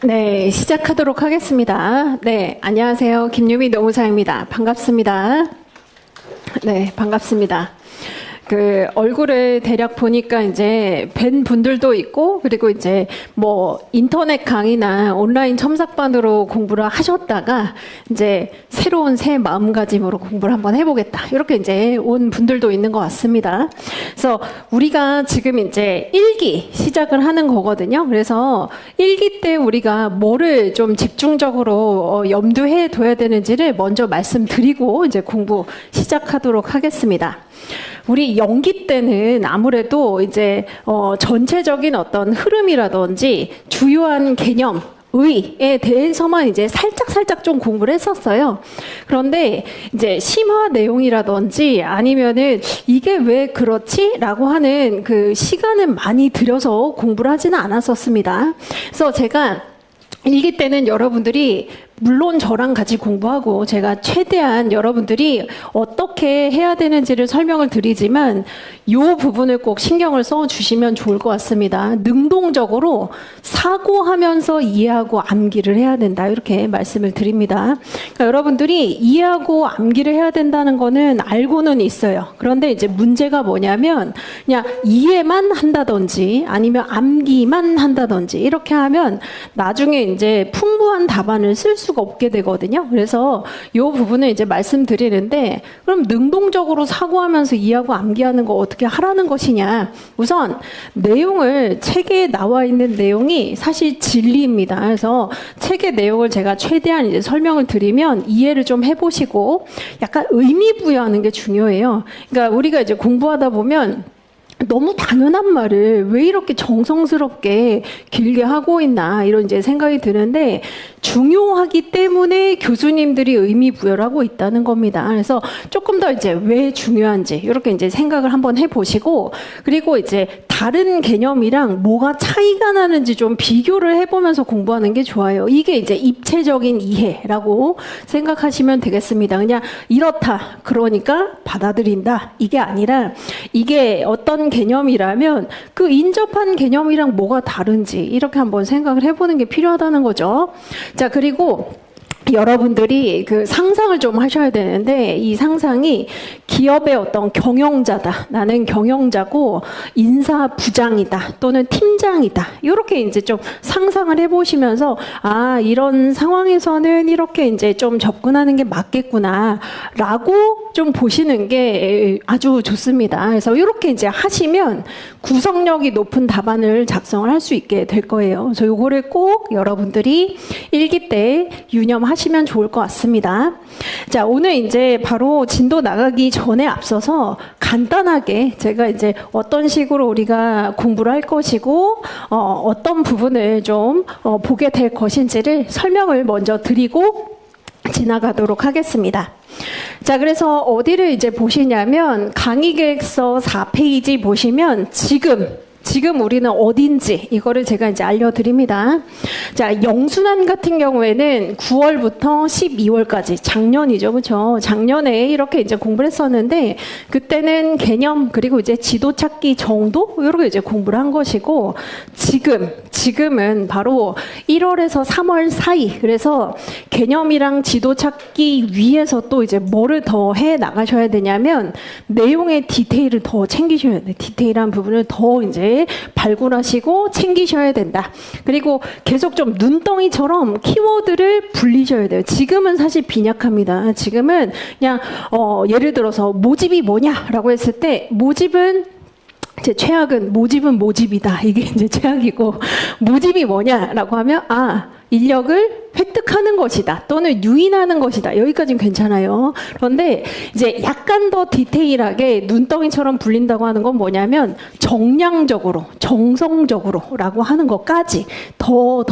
네, 시작하도록 하겠습니다. 네, 안녕하세요. 김유미 노무사입니다. 반갑습니다. 네, 반갑습니다. 얼굴을 대략 보니까 이제 뵌 분들도 있고, 그리고 이제 뭐 인터넷 강의나 온라인 첨삭반으로 공부를 하셨다가 이제 새로운 새 마음가짐으로 공부를 한번 해보겠다. 이렇게 이제 온 분들도 있는 것 같습니다. 그래서 우리가 지금 이제 1기 시작을 하는 거거든요. 그래서 1기 때 우리가 뭐를 좀 집중적으로 염두해 둬야 되는지를 먼저 말씀드리고 이제 공부 시작하도록 하겠습니다. 우리 연기 때는 아무래도 이제 전체적인 어떤 흐름이라든지 주요한 개념, 의에 대해서만 이제 살짝 좀 공부를 했었어요. 그런데 이제 심화 내용이라든지 아니면은 이게 왜 그렇지? 라고 하는 그 시간은 많이 들여서 공부를 하지는 않았었습니다. 그래서 제가 일기 때는 여러분들이 물론 저랑 같이 공부하고 제가 최대한 여러분들이 어떻게 해야 되는지를 설명을 드리지만 이 부분을 꼭 신경을 써주시면 좋을 것 같습니다. 능동적으로 사고하면서 이해하고 암기를 해야 된다. 이렇게 말씀을 드립니다. 그러니까 여러분들이 이해하고 암기를 해야 된다는 거는 알고는 있어요. 그런데 이제 문제가 뭐냐면 그냥 이해만 한다든지 아니면 암기만 한다든지 이렇게 하면 나중에 이제 풍부한 답안을 쓸 수가 없게 되거든요. 그래서 이 부분을 이제 말씀드리는데 그럼 능동적으로 사고하면서 이해하고 암기하는 거 어떻게 하라는 것이냐. 우선 내용을 책에 나와 있는 내용이 사실 진리입니다. 그래서 책의 내용을 제가 최대한 이제 설명을 드리면 이해를 좀 해보시고 약간 의미 부여하는 게 중요해요. 그러니까 우리가 이제 공부하다 보면 너무 당연한 말을 왜 이렇게 정성스럽게 길게 하고 있나 이런 이제 생각이 드는데 중요하기 때문에 교수님들이 의미 부여를 하고 있다는 겁니다. 그래서 조금 더 이제 왜 중요한지 이렇게 이제 생각을 한번 해보시고 그리고 이제 다른 개념이랑 뭐가 차이가 나는지 좀 비교를 해보면서 공부하는 게 좋아요. 이게 이제 입체적인 이해라고 생각하시면 되겠습니다. 그냥 이렇다 그러니까 받아들인다 이게 아니라 이게 어떤 개념이라면 그 인접한 개념이랑 뭐가 다른지 이렇게 한번 생각을 해보는 게 필요하다는 거죠. 자, 그리고 여러분들이 그 상상을 좀 하셔야 되는데 이 상상이 기업의 어떤 경영자다. 나는 경영자고 인사부장이다. 또는 팀장이다. 이렇게 이제 좀 상상을 해보시면서 아, 이런 상황에서는 이렇게 이제 좀 접근하는 게 맞겠구나. 라고 좀 보시는 게 아주 좋습니다. 그래서 이렇게 이제 하시면 구성력이 높은 답안을 작성을 할 수 있게 될 거예요. 그래서 요거를 꼭 여러분들이 일기 때 유념하시면 좋을 것 같습니다. 자, 오늘 이제 바로 진도 나가기 전에 앞서서 간단하게 제가 이제 어떤 식으로 우리가 공부를 할 것이고 어떤 부분을 좀 보게 될 것인지를 설명을 먼저 드리고 지나가도록 하겠습니다. 자, 그래서 어디를 이제 보시냐면 강의 계획서 4페이지 보시면 지금 우리는 어딘지 이거를 제가 이제 알려드립니다. 자, 영순환 같은 경우에는 9월부터 12월까지 작년이죠, 그렇죠? 작년에 이렇게 이제 공부를 했었는데 그때는 개념 그리고 이제 지도 찾기 정도 이렇게 이제 공부를 한 것이고 지금은 바로 1월에서 3월 사이 그래서 개념이랑 지도 찾기 위해서 또 이제 뭐를 더 해 나가셔야 되냐면 내용의 디테일을 더 챙기셔야 돼요. 디테일한 부분을 더 이제 발굴하시고 챙기셔야 된다. 그리고 계속 좀 눈덩이처럼 키워드를 불리셔야 돼요. 지금은 사실 빈약합니다. 지금은 그냥 예를 들어서 모집이 뭐냐라고 했을 때 모집은 제 최악은 모집이다. 이게 이제 최악이고 모집이 뭐냐라고 하면 인력을 획득하는 것이다. 또는 유인하는 것이다. 여기까지는 괜찮아요. 그런데 이제 약간 더 디테일하게 눈덩이처럼 불린다고 하는 건 뭐냐면 정량적으로, 정성적으로 라고 하는 것까지 더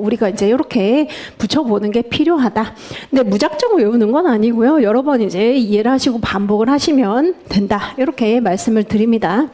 우리가 이제 이렇게 붙여보는 게 필요하다. 근데 무작정 외우는 건 아니고요. 여러 번 이제 이해를 하시고 반복을 하시면 된다. 이렇게 말씀을 드립니다.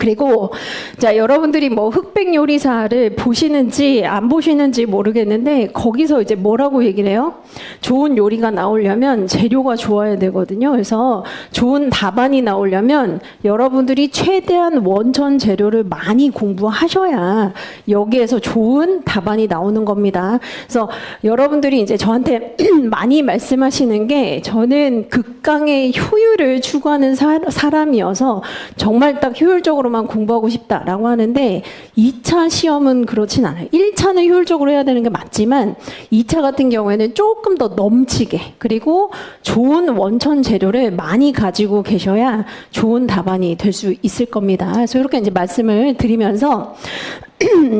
그리고 자, 여러분들이 뭐 흑백 요리사를 보시는지 안 보시는지 모르겠는데 거기서 이제 뭐라고 얘기를 해요? 좋은 요리가 나오려면 재료가 좋아야 되거든요. 그래서 좋은 답안이 나오려면 여러분들이 최대한 원천 재료를 많이 공부하셔야 여기에서 좋은 답안이 나오는 겁니다. 그래서 여러분들이 이제 저한테 많이 말씀하시는 게 저는 극강의 효율을 추구하는 사람이어서 정말 딱 효율적으로만 공부하고 싶다라고 하는데 2차 시험은 그렇진 않아요. 1차는 효율적으로 해야 되는 게 맞지만 2차 같은 경우에는 조금 더 넘치게 그리고 좋은 원천 재료를 많이 가지고 계셔야 좋은 답안이 될 수 있을 겁니다. 그래서 이렇게 이제 말씀을 드리면서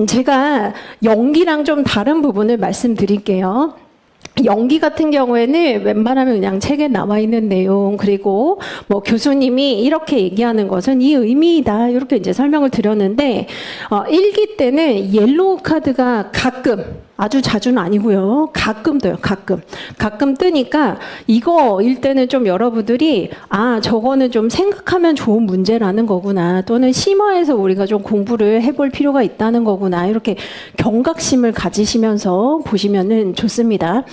제가 연기랑 좀 다른 부분을 말씀드릴게요. 연기 같은 경우에는 웬만하면 그냥 책에 나와 있는 내용 그리고 뭐 교수님이 이렇게 얘기하는 것은 이 의미이다 이렇게 이제 설명을 드렸는데 일기 때는 옐로우 카드가 가끔 아주 자주는 아니고요. 가끔 떠요. 가끔 뜨니까 이거일 때는 좀 여러분들이 아 저거는 좀 생각하면 좋은 문제라는 거구나 또는 심화해서 우리가 좀 공부를 해볼 필요가 있다는 거구나 이렇게 경각심을 가지시면서 보시면은 좋습니다.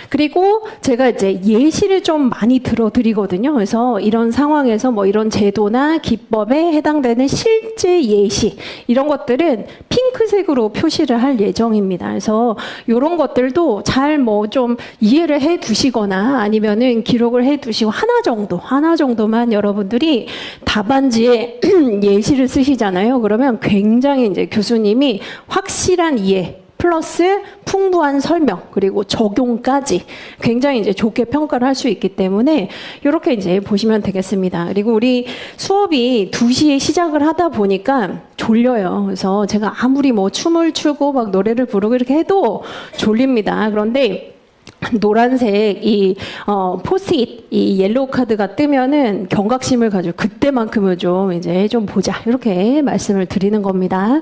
그리고 제가 이제 예시를 좀 많이 들어드리거든요. 그래서 이런 상황에서 뭐 이런 제도나 기법에 해당되는 실제 예시 이런 것들은 핑크색으로 표시를 할 예정입니다. 그래서 이런 것들도 잘 뭐 좀 이해를 해 두시거나 아니면은 기록을 해 두시고 하나 정도만 여러분들이 답안지에 예시를 쓰시잖아요. 그러면 굉장히 이제 교수님이 확실한 이해 플러스 풍부한 설명 그리고 적용까지 굉장히 이제 좋게 평가를 할 수 있기 때문에 이렇게 이제 보시면 되겠습니다. 그리고 우리 수업이 2시에 시작을 하다 보니까 졸려요. 그래서 제가 아무리 뭐 춤을 추고 막 노래를 부르고 이렇게 해도 졸립니다. 그런데 노란색 이 포스트잇 이 옐로우 카드가 뜨면은 경각심을 가지고 그때만큼은 좀 이제 좀 보자 이렇게 말씀을 드리는 겁니다.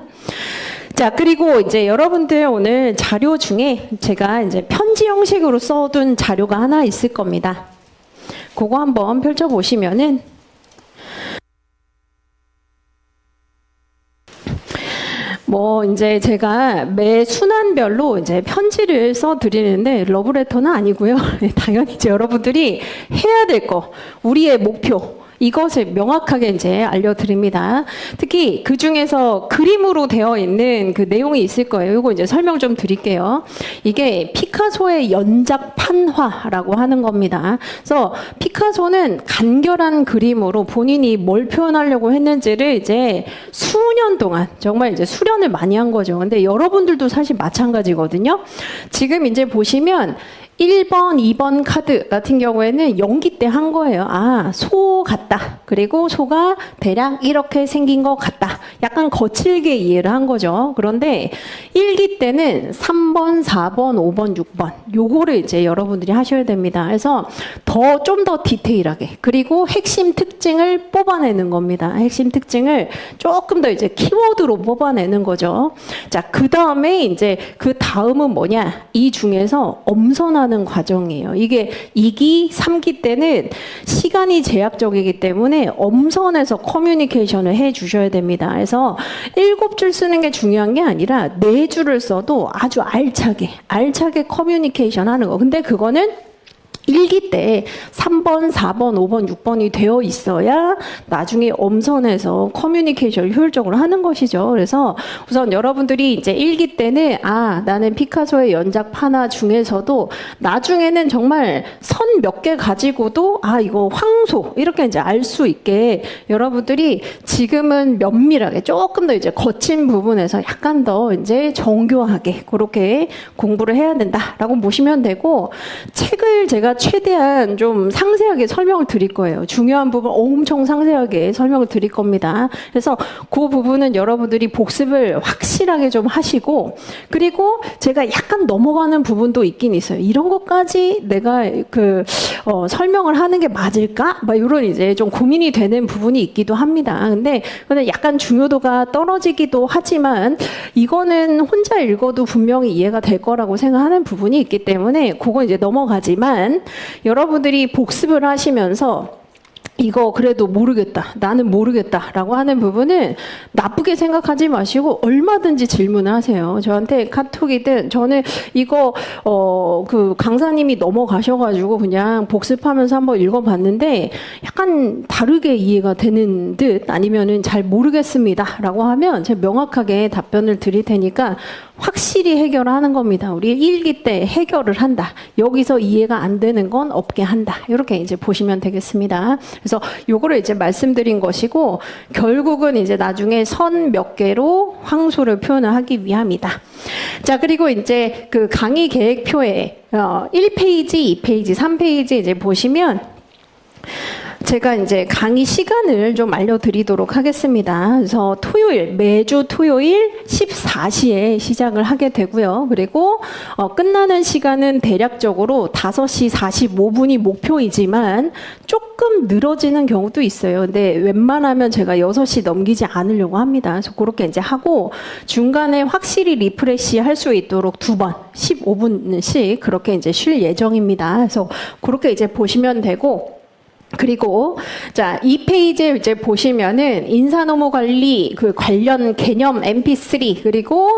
자, 그리고 이제 여러분들 오늘 자료 중에 제가 이제 편지 형식으로 써둔 자료가 하나 있을 겁니다. 그거 한번 펼쳐보시면은 뭐 이제 제가 매 순환별로 이제 편지를 써드리는데 러브레터는 아니고요. 당연히 이제 여러분들이 해야 될 거, 우리의 목표 이것을 명확하게 이제 알려드립니다. 특히 그 중에서 그림으로 되어 있는 그 내용이 있을 거예요. 이거 이제 설명 좀 드릴게요. 이게 피카소의 연작 판화라고 하는 겁니다. 그래서 피카소는 간결한 그림으로 본인이 뭘 표현하려고 했는지를 이제 수년 동안 정말 이제 수련을 많이 한 거죠. 근데 여러분들도 사실 마찬가지거든요. 지금 이제 보시면 1번, 2번 카드 같은 경우에는 연기 때 한 거예요. 아, 소 같다. 그리고 소가 대략 이렇게 생긴 것 같다. 약간 거칠게 이해를 한 거죠. 그런데 1기 때는 3번, 4번, 5번, 6번 요거를 이제 여러분들이 하셔야 됩니다. 그래서 좀 더 디테일하게 그리고 핵심 특징을 뽑아내는 겁니다. 핵심 특징을 조금 더 이제 키워드로 뽑아내는 거죠. 자, 그 다음에 이제 그 다음은 뭐냐? 이 중에서 엄선하는 과정이에요. 이게 2기, 3기 때는 시간이 제약적이기 때문에 엄선해서 커뮤니케이션을 해 주셔야 됩니다. 그래서 7줄 쓰는 게 중요한 게 아니라 4줄을 써도 아주 알차게 커뮤니케이션 하는 거. 근데 그거는 1기 때 3번, 4번, 5번, 6번이 되어 있어야 나중에 엄선해서 커뮤니케이션을 효율적으로 하는 것이죠. 그래서 우선 여러분들이 이제 1기 때는 나는 피카소의 연작 판화 중에서도 나중에는 정말 선 몇 개 가지고도 이거 황소 이렇게 이제 알 수 있게 여러분들이 지금은 면밀하게 조금 더 이제 거친 부분에서 약간 더 이제 정교하게 그렇게 공부를 해야 된다라고 보시면 되고 책을 제가 최대한 좀 상세하게 설명을 드릴 거예요. 중요한 부분 엄청 상세하게 설명을 드릴 겁니다. 그래서 그 부분은 여러분들이 복습을 확실하게 좀 하시고 그리고 제가 약간 넘어가는 부분도 있긴 있어요. 이런 것까지 내가 설명을 하는 게 맞을까? 막 이런 이제 좀 고민이 되는 부분이 있기도 합니다. 근데 약간 중요도가 떨어지기도 하지만 이거는 혼자 읽어도 분명히 이해가 될 거라고 생각하는 부분이 있기 때문에 그거 이제 넘어가지만 여러분들이 복습을 하시면서 이거 그래도 모르겠다. 나는 모르겠다. 라고 하는 부분은 나쁘게 생각하지 마시고 얼마든지 질문을 하세요. 저한테 카톡이든 저는 이거, 그 강사님이 넘어가셔가지고 그냥 복습하면서 한번 읽어봤는데 약간 다르게 이해가 되는 듯 아니면은 잘 모르겠습니다. 라고 하면 제가 명확하게 답변을 드릴 테니까 확실히 해결하는 겁니다. 우리 일기 때 해결을 한다. 여기서 이해가 안 되는 건 없게 한다. 이렇게 이제 보시면 되겠습니다. 그래서 요거를 이제 말씀드린 것이고 결국은 이제 나중에 선 몇 개로 황소를 표현을 하기 위함이다. 자, 그리고 이제 그 강의 계획표에 1페이지, 2페이지, 3페이지 이제 보시면 제가 이제 강의 시간을 좀 알려드리도록 하겠습니다. 그래서 토요일, 매주 토요일 14시에 시작을 하게 되고요. 그리고 끝나는 시간은 대략적으로 5시 45분이 목표이지만 조금 늘어지는 경우도 있어요. 근데 웬만하면 제가 6시 넘기지 않으려고 합니다. 그래서 그렇게 이제 하고 중간에 확실히 리프레시 할 수 있도록 2번, 15분씩 그렇게 이제 쉴 예정입니다. 그래서 그렇게 이제 보시면 되고 그리고 자, 이 페이지에 이제 보시면은 인사노무 관리 그 관련 개념 MP3 그리고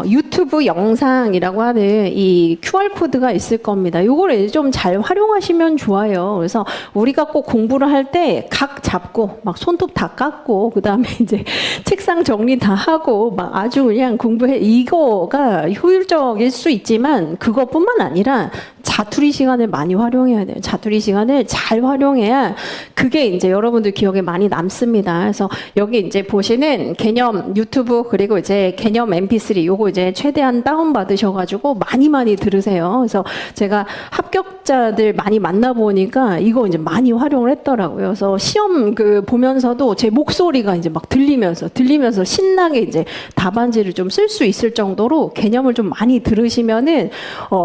유튜브 영상이라고 하는 이 QR 코드가 있을 겁니다. 요거를 좀 잘 활용하시면 좋아요. 그래서 우리가 꼭 공부를 할 때 각 잡고 막 손톱 다 깎고 그다음에 이제 책상 정리 다 하고 막 아주 그냥 공부해 이거가 효율적일 수 있지만 그것뿐만 아니라 자투리 시간을 많이 활용해야 돼요. 자투리 시간을 잘 활용해야 그게 이제 여러분들 기억에 많이 남습니다. 그래서 여기 이제 보시는 개념 유튜브 그리고 이제 개념 MP3 요거 이제 최대한 다운 받으셔가지고 많이 들으세요. 그래서 제가 합격자들 많이 만나보니까 이거 이제 많이 활용을 했더라고요. 그래서 시험 그 보면서도 제 목소리가 이제 막 들리면서 신나게 이제 답안지를 좀 쓸 수 있을 정도로 개념을 좀 많이 들으시면은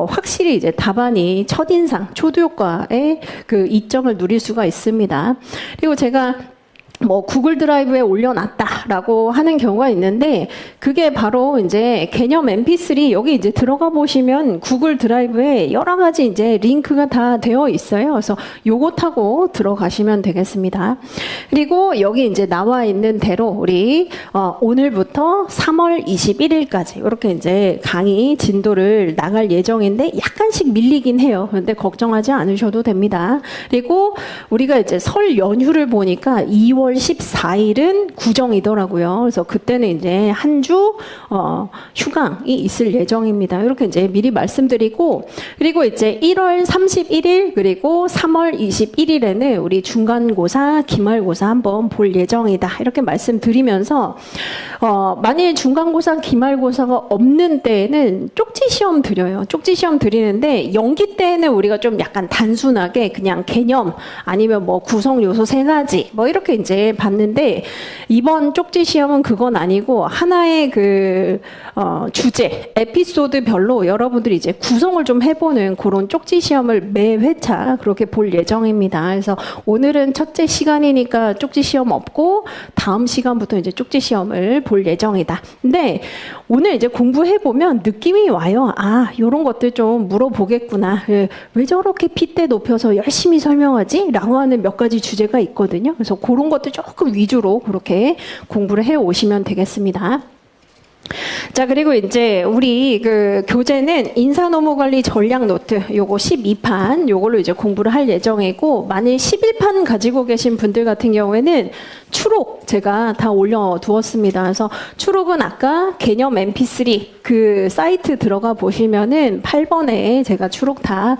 확실히 이제 답안이 첫인상, 초도효과의 그 이점을 누릴 수가 있습니다. 그리고 제가 뭐 구글 드라이브에 올려놨다라고 하는 경우가 있는데 그게 바로 이제 개념 MP3 여기 이제 들어가 보시면 구글 드라이브에 여러 가지 이제 링크가 다 되어 있어요. 그래서 요거 타고 들어가시면 되겠습니다. 그리고 여기 이제 나와 있는 대로 우리 오늘부터 3월 21일까지 이렇게 이제 강의 진도를 나갈 예정인데 약간씩 밀리긴 해요. 그런데 걱정하지 않으셔도 됩니다. 그리고 우리가 이제 설 연휴를 보니까 2월 14일은 구정이더라고요. 그래서 그때는 이제 한 주 휴강이 있을 예정입니다. 이렇게 이제 미리 말씀드리고 그리고 이제 1월 31일 그리고 3월 21일에는 우리 중간고사, 기말고사 한번 볼 예정이다. 이렇게 말씀드리면서 만일 중간고사, 기말고사가 없는 때에는 쪽지 시험 드려요. 쪽지 시험 드리는데 연기 때에는 우리가 좀 약간 단순하게 그냥 개념 아니면 뭐 구성 요소 3가지 뭐 이렇게 이제 봤는데 이번 쪽지 시험은 그건 아니고 하나의 그 주제 에피소드별로 여러분들이 이제 구성을 좀 해보는 그런 쪽지 시험을 매 회차 그렇게 볼 예정입니다. 그래서 오늘은 첫째 시간이니까 쪽지 시험 없고 다음 시간부터 이제 쪽지 시험을 볼 예정이다. 근데 오늘 이제 공부해 보면 느낌이 와요. 아, 이런 것들 좀 물어보겠구나. 왜 저렇게 핏대 높여서 열심히 설명하지? 라고 하는 몇 가지 주제가 있거든요. 그래서 그런 것들 조금 위주로 그렇게 공부를 해 오시면 되겠습니다. 자, 그리고 이제 우리 그 교재는 인사노무관리 전략 노트 요거 12판 요걸로 이제 공부를 할 예정이고 만일 11판 가지고 계신 분들 같은 경우에는 추록 제가 다 올려두었습니다. 그래서 추록은 아까 개념 MP3 그 사이트 들어가 보시면은 8번에 제가 추록 다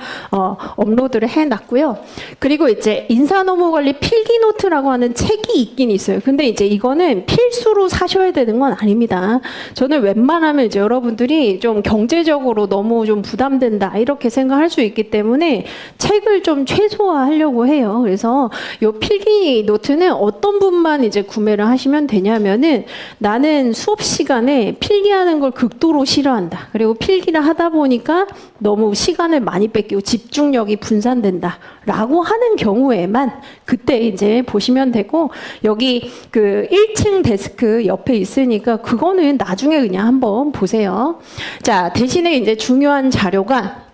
업로드를 해놨고요. 그리고 이제 인사노무관리 필기노트라고 하는 책이 있긴 있어요. 근데 이제 이거는 필수로 사셔야 되는 건 아닙니다. 저는 웬만하면 이제 여러분들이 좀 경제적으로 너무 좀 부담된다 이렇게 생각할 수 있기 때문에 책을 좀 최소화하려고 해요. 그래서 요 필기 노트는 어떤 분만 이제 구매를 하시면 되냐면은 나는 수업 시간에 필기하는 걸 극도로 싫어한다. 그리고 필기를 하다 보니까 너무 시간을 많이 뺏기고 집중력이 분산된다. 라고 하는 경우에만 그때 이제 보시면 되고 여기 그 1층 데스크 옆에 있으니까 그거는 나중에 그냥 한번 보세요. 자, 대신에 이제 중요한 자료가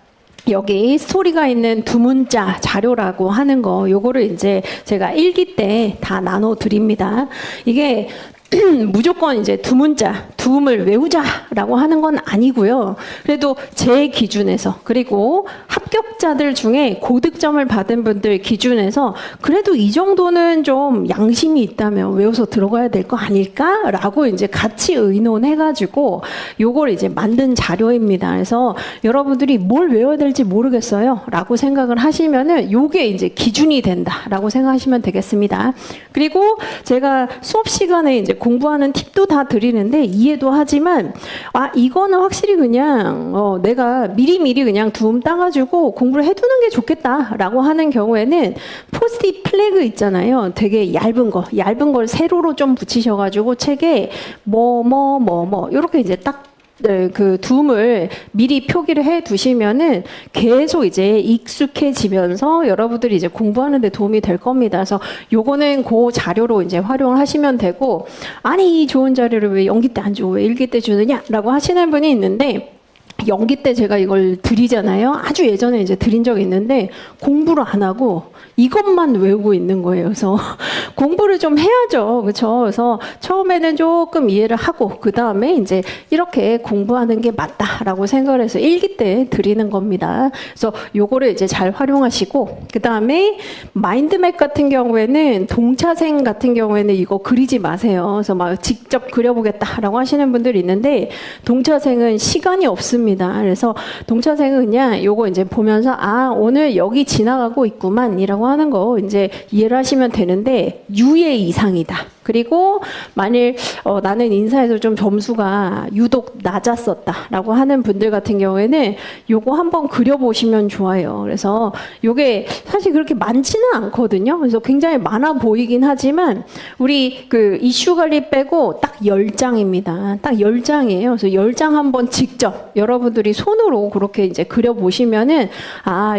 여기 스토리가 있는 두 문자 자료라고 하는 거, 요거를 이제 제가 일기 때 다 나눠 드립니다. 이게 무조건 이제 두 문자, 두음을 외우자라고 하는 건 아니고요. 그래도 제 기준에서, 그리고 합격자들 중에 고득점을 받은 분들 기준에서 그래도 이 정도는 좀 양심이 있다면 외워서 들어가야 될 거 아닐까라고 이제 같이 의논해가지고 요걸 이제 만든 자료입니다. 그래서 여러분들이 뭘 외워야 될지 모르겠어요 라고 생각을 하시면은 요게 이제 기준이 된다라고 생각하시면 되겠습니다. 그리고 제가 수업 시간에 이제 공부하는 팁도 다 드리는데 이해도 하지만 이거는 확실히 그냥 내가 미리미리 그냥 두음 따가지고 공부를 해두는 게 좋겠다라고 하는 경우에는 포스트잇 플래그 있잖아요. 되게 얇은 걸 세로로 좀 붙이셔가지고 책에 이렇게 이제 딱 네, 그 두음을 미리 표기를 해 두시면은 계속 이제 익숙해지면서 여러분들이 이제 공부하는 데 도움이 될 겁니다. 그래서 요거는 그 자료로 이제 활용을 하시면 되고, 아니, 이 좋은 자료를 왜 연기 때 안 줘? 왜 일기 때 주느냐라고 하시는 분이 있는데, 연기 때 제가 이걸 드리잖아요. 아주 예전에 이제 드린 적이 있는데 공부를 안 하고 이것만 외우고 있는 거예요. 그래서 공부를 좀 해야죠. 그렇죠? 그래서 처음에는 조금 이해를 하고 그 다음에 이제 이렇게 공부하는 게 맞다라고 생각을 해서 일기 때 드리는 겁니다. 그래서 요거를 이제 잘 활용하시고, 그 다음에 마인드맵 같은 경우에는 동차생 같은 경우에는 이거 그리지 마세요. 그래서 막 직접 그려보겠다라고 하시는 분들이 있는데 동차생은 시간이 없습니다. 그래서 동차생은 그냥 요거 이제 보면서 오늘 여기 지나가고 있구만이라고 하는 거 이제 이해를 하시면 되는데, 유의 이상이다. 그리고 만일 나는 인사에서 좀 점수가 유독 낮았었다라고 하는 분들 같은 경우에는 요거 한번 그려보시면 좋아요. 그래서 요게 사실 그렇게 많지는 않거든요. 그래서 굉장히 많아 보이긴 하지만 우리 그 이슈 관리 빼고 딱 10장입니다. 딱 10장이에요. 그래서 10장 한번 직접 여러분들이 손으로 그렇게 이제 그려보시면은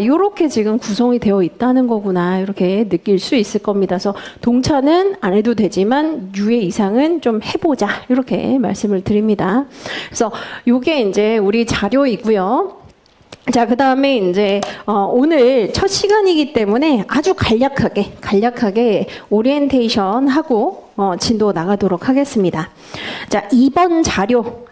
요렇게 지금 구성이 되어 있다는 거구나, 이렇게 느낄 수 있을 겁니다. 그래서 동차는 안 해도 되지만 유의 이상은 좀 해보자, 이렇게 말씀을 드립니다. 그래서 요게 이제 우리 자료이고요. 자, 그 다음에 이제 오늘 첫 시간이기 때문에 아주 간략하게 오리엔테이션 하고 진도 나가도록 하겠습니다. 자, 2번 자료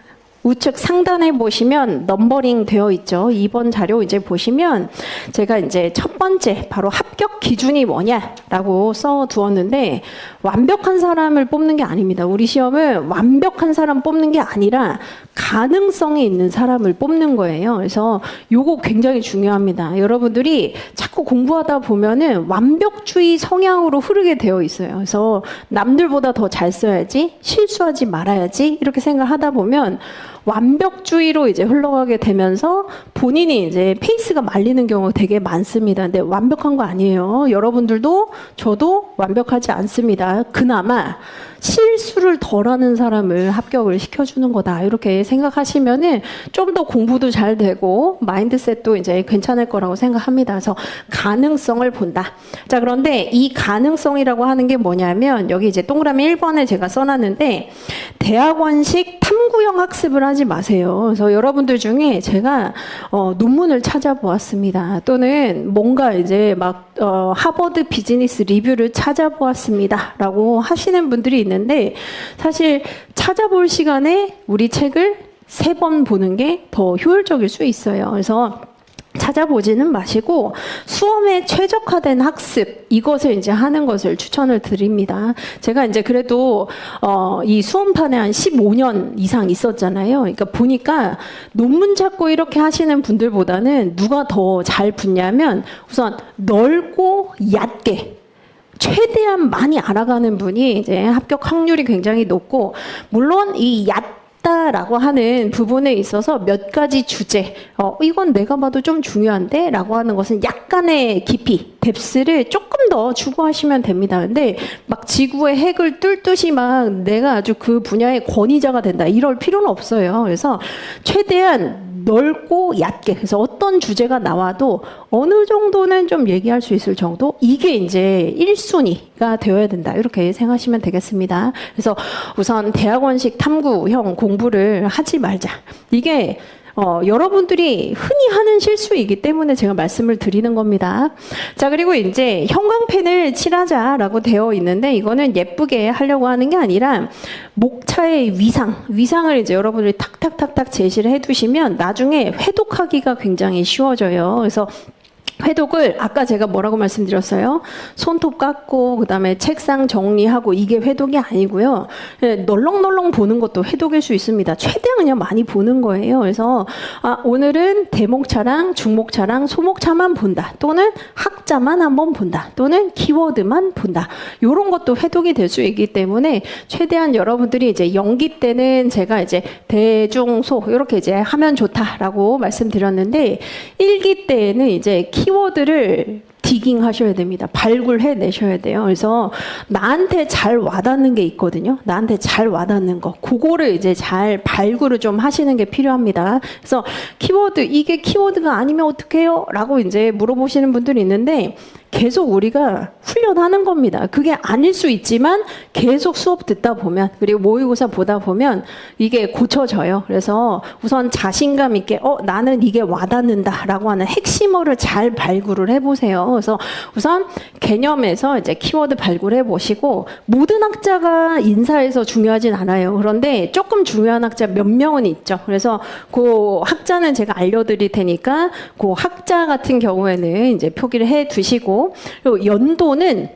우측 상단에 보시면 넘버링 되어 있죠. 2번 자료 이제 보시면 제가 이제 첫 번째 바로 합격 기준이 뭐냐라고 써 두었는데, 완벽한 사람을 뽑는 게 아닙니다. 우리 시험은 완벽한 사람 뽑는 게 아니라 가능성이 있는 사람을 뽑는 거예요. 그래서 요거 굉장히 중요합니다. 여러분들이 자꾸 공부하다 보면은 완벽주의 성향으로 흐르게 되어 있어요. 그래서 남들보다 더 잘 써야지, 실수하지 말아야지, 이렇게 생각하다 보면 완벽주의로 이제 흘러가게 되면서 본인이 이제 페이스가 말리는 경우가 되게 많습니다. 근데 완벽한 거 아니에요. 여러분들도 저도 완벽하지 않습니다. 그나마 실수를 덜 하는 사람을 합격을 시켜주는 거다, 이렇게 생각하시면은 좀 더 공부도 잘 되고 마인드셋도 이제 괜찮을 거라고 생각합니다. 그래서 가능성을 본다. 자, 그런데 이 가능성이라고 하는 게 뭐냐면, 여기 이제 동그라미 1번에 제가 써놨는데, 대학원식 탐구형 학습을 하지 마세요. 그래서 여러분들 중에 제가 논문을 찾아보았습니다. 또는 뭔가 이제 막 하버드 비즈니스 리뷰를 찾아보았습니다 라고 하시는 분들이 있는데, 사실 찾아볼 시간에 우리 책을 3번 보는 게 더 효율적일 수 있어요. 그래서 찾아보지는 마시고 수험에 최적화된 학습, 이것을 이제 하는 것을 추천을 드립니다. 제가 이제 그래도 이 수험판에 한 15년 이상 있었잖아요. 그러니까 보니까 논문 찾고 이렇게 하시는 분들보다는 누가 더 잘 붙냐면, 우선 넓고 얕게 최대한 많이 알아가는 분이 이제 합격 확률이 굉장히 높고, 물론 이 얕다라고 하는 부분에 있어서 몇 가지 주제, 이건 내가 봐도 좀 중요한데 라고 하는 것은 약간의 깊이, 뎁스를 조금 더 추구하시면 됩니다. 근데 막 지구의 핵을 뚫듯이 막 내가 아주 그 분야의 권위자가 된다, 이럴 필요는 없어요. 그래서 최대한 넓고 얕게, 그래서 어떤 주제가 나와도 어느 정도는 좀 얘기할 수 있을 정도, 이게 이제 1순위가 되어야 된다, 이렇게 생각하시면 되겠습니다. 그래서 우선 대학원식 탐구형 공부를 하지 말자. 이게 여러분들이 흔히 하는 실수이기 때문에 제가 말씀을 드리는 겁니다. 자, 그리고 이제 형광펜을 칠하자라고 되어 있는데 이거는 예쁘게 하려고 하는 게 아니라 목차의 위상을 이제 여러분들이 탁탁탁탁 제시를 해두시면 나중에 회독하기가 굉장히 쉬워져요. 그래서 회독을 아까 제가 뭐라고 말씀드렸어요? 손톱 깎고 그다음에 책상 정리하고 이게 회독이 아니고요. 널렁널렁 보는 것도 회독일 수 있습니다. 최대한 그냥 많이 보는 거예요. 그래서 오늘은 대목차랑 중목차랑 소목차만 본다. 또는 학자만 한번 본다. 또는 키워드만 본다. 이런 것도 회독이 될 수 있기 때문에 최대한 여러분들이 이제 연기 때는 제가 이제 대중소 이렇게 이제 하면 좋다라고 말씀드렸는데 일기 때는 이제 키워드를 디깅 하셔야 됩니다. 발굴해 내셔야 돼요. 그래서 나한테 잘 와닿는 게 있거든요. 나한테 잘 와닿는 거. 그거를 이제 잘 발굴을 좀 하시는 게 필요합니다. 그래서 키워드, 이게 키워드가 아니면 어떡해요? 라고 이제 물어보시는 분들이 있는데 계속 우리가 훈련하는 겁니다. 그게 아닐 수 있지만 계속 수업 듣다 보면 그리고 모의고사 보다 보면 이게 고쳐져요. 그래서 우선 자신감 있게 나는 이게 와닿는다라고 하는 핵심어를 잘 발굴을 해보세요. 그래서 우선 개념에서 이제 키워드 발굴해 보시고 모든 학자가 인사에서 중요하진 않아요. 그런데 조금 중요한 학자 몇 명은 있죠. 그래서 그 학자는 제가 알려드릴 테니까 그 학자 같은 경우에는 이제 표기를 해 두시고 그리고 연도는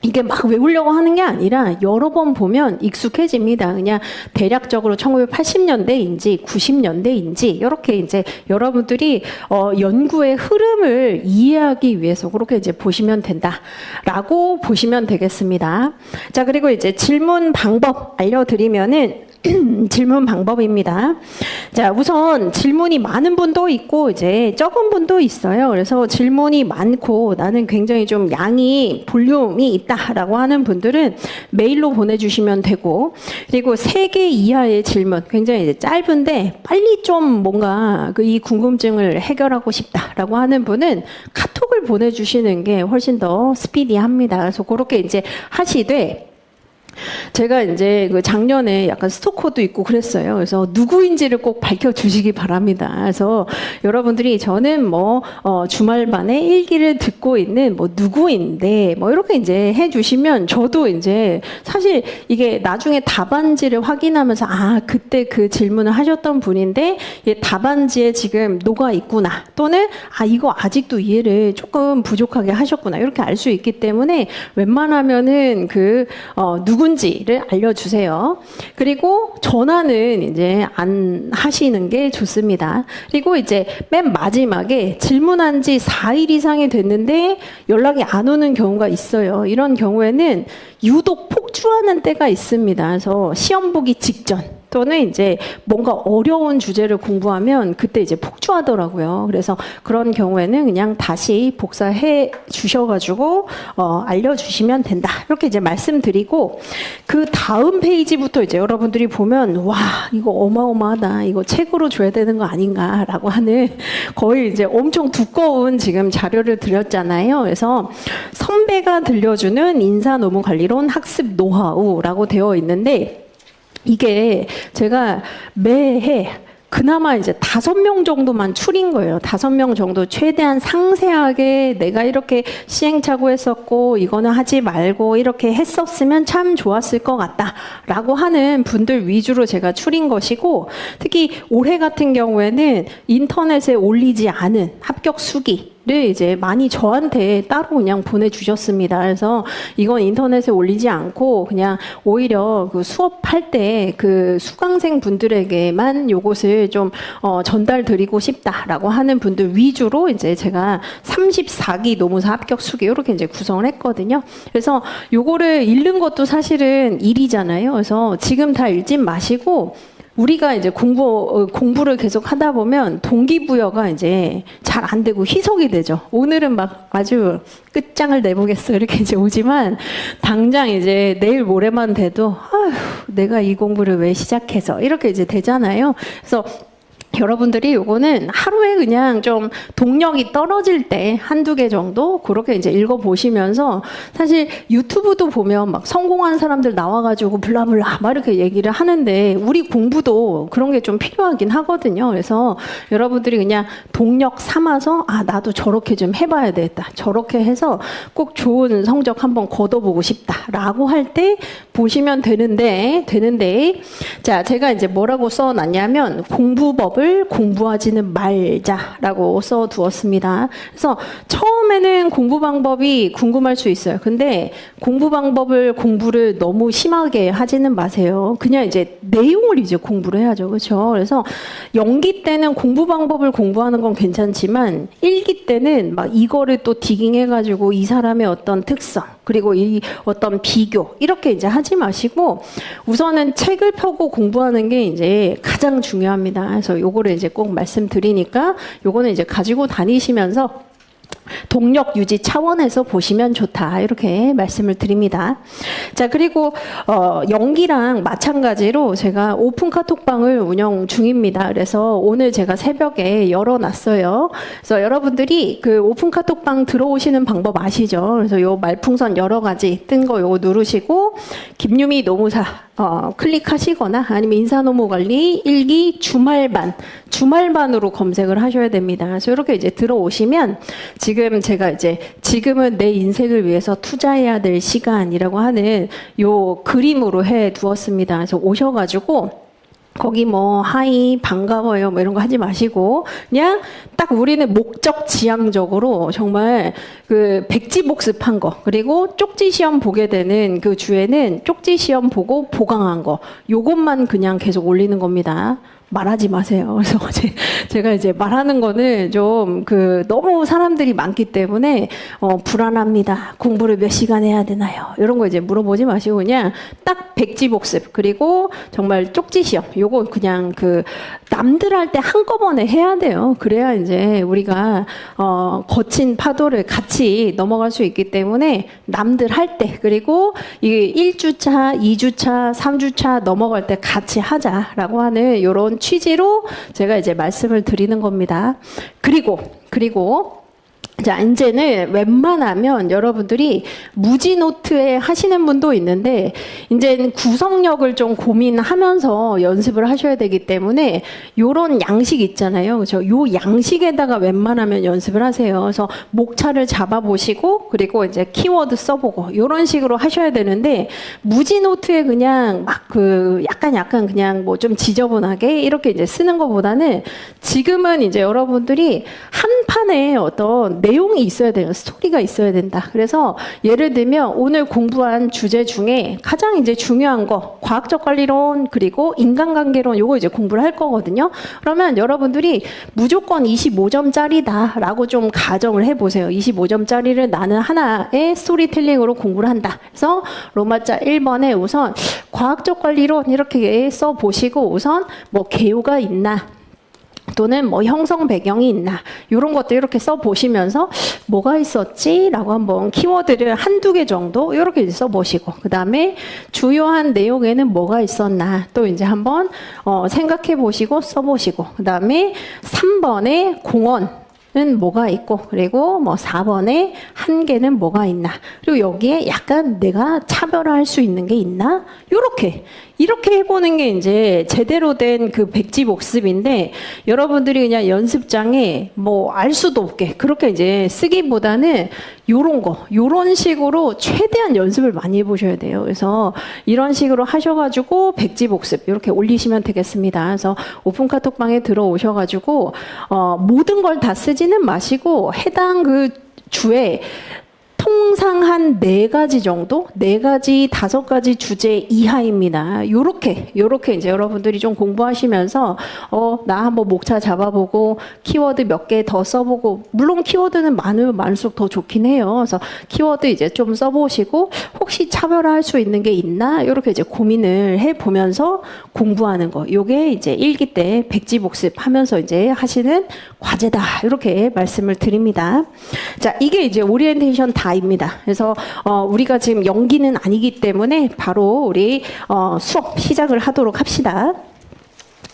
이게 막 외우려고 하는 게 아니라 여러 번 보면 익숙해집니다. 그냥 대략적으로 1980년대인지 90년대인지 이렇게 이제 여러분들이 연구의 흐름을 이해하기 위해서 그렇게 이제 보시면 된다라고 보시면 되겠습니다. 자, 그리고 이제 질문 방법 알려드리면은 질문 방법입니다. 자, 우선 질문이 많은 분도 있고 이제 적은 분도 있어요. 그래서 질문이 많고 나는 굉장히 좀 양이 볼륨이 있다라고 하는 분들은 메일로 보내주시면 되고 그리고 3개 이하의 질문 굉장히 이제 짧은데 빨리 좀 뭔가 이 궁금증을 해결하고 싶다라고 하는 분은 카톡을 보내주시는 게 훨씬 더 스피디합니다. 그래서 그렇게 이제 하시되 제가 이제 그 작년에 약간 스토커도 있고 그랬어요. 그래서 누구인지를 꼭 밝혀주시기 바랍니다. 그래서 여러분들이 저는 뭐 주말반에 일기를 듣고 있는 뭐 누구인데 뭐 이렇게 이제 해주시면 저도 이제 사실 이게 나중에 답안지를 확인하면서 그때 그 질문을 하셨던 분인데 답안지에 지금 녹아 있구나 또는 이거 아직도 이해를 조금 부족하게 하셨구나 이렇게 알 수 있기 때문에 웬만하면은 누군지를 알려주세요. 그리고 전화는 이제 안 하시는 게 좋습니다. 그리고 이제 맨 마지막에 질문한 지 4일 이상이 됐는데 연락이 안 오는 경우가 있어요. 이런 경우에는 유독 폭주하는 때가 있습니다. 그래서 시험 보기 직전 또는 이제 뭔가 어려운 주제를 공부하면 그때 이제 폭주하더라고요. 그래서 그런 경우에는 그냥 다시 복사해 주셔가지고 알려주시면 된다. 이렇게 이제 말씀드리고 그 다음 페이지부터 이제 여러분들이 보면 와 이거 어마어마하다. 이거 책으로 줘야 되는 거 아닌가라고 하는 거의 이제 엄청 두꺼운 지금 자료를 드렸잖아요. 그래서 선배가 들려주는 인사노무관리론 학습 노하우라고 되어 있는데 이게 제가 매해 그나마 이제 5명 정도만 추린 거예요. 5명 정도 최대한 상세하게 내가 이렇게 시행착오했었고 이거는 하지 말고 이렇게 했었으면 참 좋았을 것 같다라고 하는 분들 위주로 제가 추린 것이고 특히 올해 같은 경우에는 인터넷에 올리지 않은 합격 수기 를 이제 많이 저한테 따로 그냥 보내주셨습니다. 그래서 이건 인터넷에 올리지 않고 그냥 오히려 그 수업할 때 그 수강생 분들에게만 요것을 좀 전달 드리고 싶다라고 하는 분들 위주로 이제 제가 34기 노무사 합격 수기 이렇게 이제 구성을 했거든요. 그래서 요거를 읽는 것도 사실은 일이잖아요. 그래서 지금 다 읽지 마시고 우리가 이제 공부를 계속 하다 보면 동기부여가 이제 잘 안 되고 희석이 되죠. 오늘은 막 아주 끝장을 내보겠어 이렇게 이제 오지만 당장 이제 내일 모레만 돼도 아휴 내가 이 공부를 왜 시작해서 이렇게 이제 되잖아요. 그래서 여러분들이 요거는 하루에 그냥 좀 동력이 떨어질 때 한두 개 정도 그렇게 이제 읽어보시면서 사실 유튜브도 보면 막 성공한 사람들 나와가지고 블라블라 막 이렇게 얘기를 하는데 우리 공부도 그런 게 좀 필요하긴 하거든요. 그래서 여러분들이 그냥 동력 삼아서 아, 나도 저렇게 좀 해봐야 되겠다. 저렇게 해서 꼭 좋은 성적 한번 거둬보고 싶다라고 할 때 보시면 되는데 자, 제가 이제 뭐라고 써놨냐면 공부법을 공부하지는 말자라고 써두었습니다. 그래서 처음에는 공부 방법이 궁금할 수 있어요. 근데 공부 방법을 공부를 너무 심하게 하지는 마세요. 그냥 이제 내용을 이제 공부를 해야죠. 그렇죠? 그래서 연기 때는 공부 방법을 공부하는 건 괜찮지만 일기 때는 막 이거를 또 디깅해가지고 이 사람의 어떤 특성 그리고 이 어떤 비교 이렇게 이제 하지 마시고 우선은 책을 펴고 공부하는 게 이제 가장 중요합니다. 그래서 요거를 이제 꼭 말씀드리니까 요거는 이제 가지고 다니시면서 동력 유지 차원에서 보시면 좋다 이렇게 말씀을 드립니다. 자, 그리고 연기랑 마찬가지로 제가 오픈 카톡방을 운영 중입니다. 그래서 오늘 제가 새벽에 열어놨어요. 그래서 여러분들이 그 오픈 카톡방 들어오시는 방법 아시죠? 그래서 요 말풍선 여러 가지 뜬 거 요거 누르시고 김유미 노무사 클릭하시거나 아니면 인사노무관리 1기 주말반으로 검색을 하셔야 됩니다. 그래서 이렇게 이제 들어오시면 지금 제가 이제 지금은 내 인생을 위해서 투자해야 될 시간이라고 하는 요 그림으로 해 두었습니다. 그래서 오셔가지고 거기 뭐 하이 반가워요 뭐 이런 거 하지 마시고 그냥 딱 우리는 목적 지향적으로 정말 그 백지 복습한 거 그리고 쪽지 시험 보게 되는 그 주에는 쪽지 시험 보고 보강한 거 요것만 그냥 계속 올리는 겁니다. 말하지 마세요. 그래서 제가 이제 말하는 거는 좀 너무 사람들이 많기 때문에 불안합니다. 공부를 몇 시간 해야 되나요? 이런 거 이제 물어보지 마시고 그냥 딱 백지 복습 그리고 정말 쪽지 시험 요거 그냥 남들 할 때 한꺼번에 해야 돼요. 그래야 이제 우리가 거친 파도를 같이 넘어갈 수 있기 때문에 남들 할 때 그리고 이 1주차, 2주차, 3주차 넘어갈 때 같이 하자라고 하는 요런 취지로 제가 이제 말씀을 드리는 겁니다. 그리고 자, 이제는 웬만하면 여러분들이 무지노트에 하시는 분도 있는데, 이제는 구성력을 좀 고민하면서 연습을 하셔야 되기 때문에, 요런 양식 있잖아요. 그죠? 요 양식에다가 웬만하면 연습을 하세요. 그래서 목차를 잡아보시고, 그리고 이제 키워드 써보고, 요런 식으로 하셔야 되는데, 무지노트에 그냥 막 약간 그냥 뭐 좀 지저분하게 이렇게 이제 쓰는 것보다는 지금은 이제 여러분들이 한 판에 어떤 내용이 있어야 돼요. 스토리가 있어야 된다. 그래서 예를 들면 오늘 공부한 주제 중에 가장 이제 중요한 거 과학적 관리론 그리고 인간관계론 요거 이제 공부를 할 거거든요. 그러면 여러분들이 무조건 25점짜리다라고 좀 가정을 해보세요. 25점짜리를 나는 하나의 스토리텔링으로 공부를 한다. 그래서 로마자 1번에 우선 과학적 관리론 이렇게 써보시고 우선 뭐 개요가 있나 또는 뭐 형성 배경이 있나 이런 것들 이렇게 써보시면서 뭐가 있었지? 라고 한번 키워드를 한두 개 정도 이렇게 써보시고 그 다음에 주요한 내용에는 뭐가 있었나 또 이제 한번 생각해 보시고 써보시고 그 다음에 3번에 공원 은 뭐가 있고 그리고 뭐 4번에 한계는 뭐가 있나 그리고 여기에 약간 내가 차별화할 수 있는 게 있나 이렇게 해보는 게 이제 제대로 된 그 백지 복습인데 여러분들이 그냥 연습장에 뭐 알 수도 없게 그렇게 이제 쓰기보다는 요런 식으로 최대한 연습을 많이 해보셔야 돼요. 그래서 이런 식으로 하셔가지고 백지 복습 이렇게 올리시면 되겠습니다. 그래서 오픈 카톡방에 들어오셔가지고 모든 걸 다 쓰지는 마시고 해당 그 주에 통상 한 4가지 정도? 4가지, 5가지 주제 이하입니다. 요렇게 이제 여러분들이 좀 공부하시면서, 나 한번 목차 잡아보고, 키워드 몇 개 더 써보고, 물론 키워드는 많으면 많을수록 더 좋긴 해요. 그래서 키워드 이제 좀 써보시고, 혹시 차별화할 수 있는 게 있나? 요렇게 이제 고민을 해보면서 공부하는 거. 요게 이제 1기 때 백지복습 하면서 이제 하시는 과제다. 이렇게 말씀을 드립니다. 자, 이게 이제 오리엔테이션 다입니다. 그래서 우리가 지금 연기는 아니기 때문에 바로 우리 수업 시작을 하도록 합시다.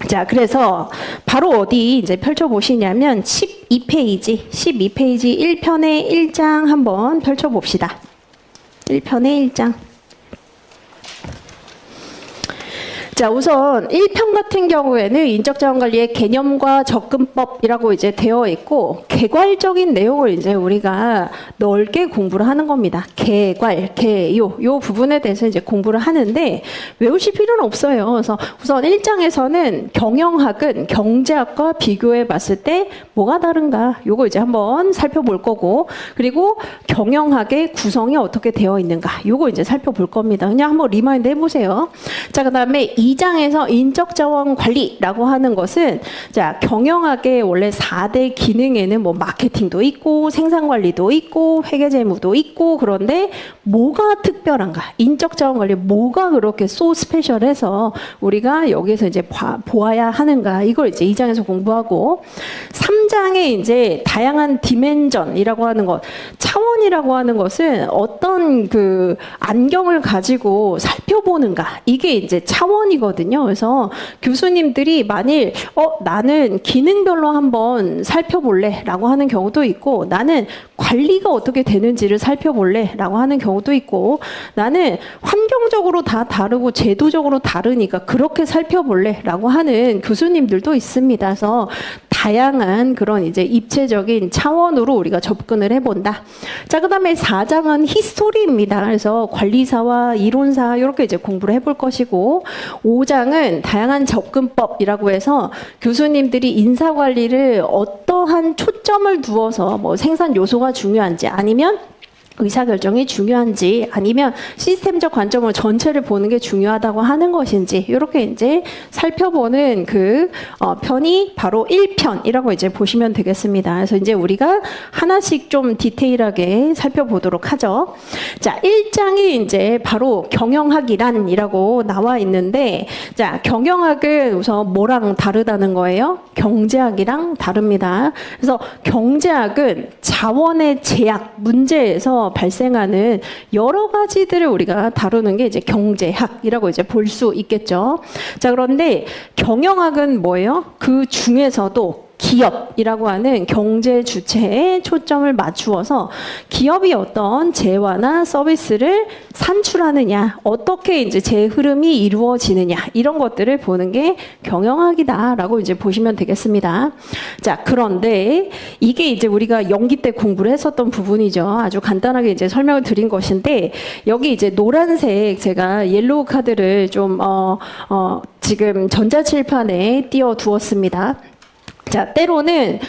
자, 그래서 바로 어디 이제 펼쳐보시냐면 12페이지 1편의 1장 한번 펼쳐봅시다. 1편의 1장. 자, 우선 1편 같은 경우에는 인적자원관리의 개념과 접근법이라고 이제 되어 있고, 개괄적인 내용을 이제 우리가 넓게 공부를 하는 겁니다. 개괄, 요 부분에 대해서 이제 공부를 하는데, 외우실 필요는 없어요. 그래서 우선 1장에서는 경영학은 경제학과 비교해 봤을 때 뭐가 다른가? 요거 이제 한번 살펴볼 거고, 그리고 경영학의 구성이 어떻게 되어 있는가? 요거 이제 살펴볼 겁니다. 그냥 한번 리마인드 해보세요. 자, 그 다음에 2장에서 인적자원 관리라고 하는 것은, 자, 경영학의 원래 4대 기능에는 뭐 마케팅도 있고 생산관리도 있고 회계재무도 있고, 그런데 뭐가 특별한가? 인적자원 관리 뭐가 그렇게 소 스페셜해서 우리가 여기서 이제 보아야 하는가? 이걸 이제 2장에서 공부하고, 3장에 이제 다양한 디멘전이라고 하는 것, 차원이라고 하는 것은 어떤 그 안경을 가지고 살펴보는가? 이게 이제 차원이거든요. 그래서 교수님들이 만일 나는 기능별로 한번 살펴볼래 라고 하는 경우도 있고, 나는 관리가 어떻게 되는지를 살펴볼래 라고 하는 경우도 있고, 나는 환경적으로 다 다르고 제도적으로 다르니까 그렇게 살펴볼래 라고 하는 교수님들도 있습니다. 그래서 다양한 그런 이제 입체적인 차원으로 우리가 접근을 해본다. 자, 그 다음에 4장은 히스토리입니다. 그래서 관리사와 이론사 이렇게 이제 공부를 해볼 것이고, 5장은 다양한 접근법이라고 해서 교수님들이 인사관리를 어떠한 초점을 두어서 뭐 생산 요소가 중요한지, 아니면 의사결정이 중요한지, 아니면 시스템적 관점으로 전체를 보는 게 중요하다고 하는 것인지, 이렇게 이제 살펴보는 그 편이 바로 1편이라고 이제 보시면 되겠습니다. 그래서 이제 우리가 하나씩 좀 디테일하게 살펴보도록 하죠. 자, 1장이 이제 바로 경영학이란이라고 나와 있는데, 자, 경영학은 우선 뭐랑 다르다는 거예요? 경제학이랑 다릅니다. 그래서 경제학은 자원의 제약 문제에서 발생하는 여러 가지들을 우리가 다루는 게 이제 경제학이라고 이제 볼 수 있겠죠. 자, 그런데 경영학은 뭐예요? 그 중에서도 기업이라고 하는 경제 주체에 초점을 맞추어서 기업이 어떤 재화나 서비스를 산출하느냐, 어떻게 이제 재 흐름이 이루어지느냐, 이런 것들을 보는 게 경영학이다라고 이제 보시면 되겠습니다. 자, 그런데 이게 이제 우리가 연기 때 공부를 했었던 부분이죠. 아주 간단하게 이제 설명을 드린 것인데, 여기 이제 노란색 제가 옐로우 카드를 좀 지금 전자칠판에 띄워 두었습니다. 자, 때로는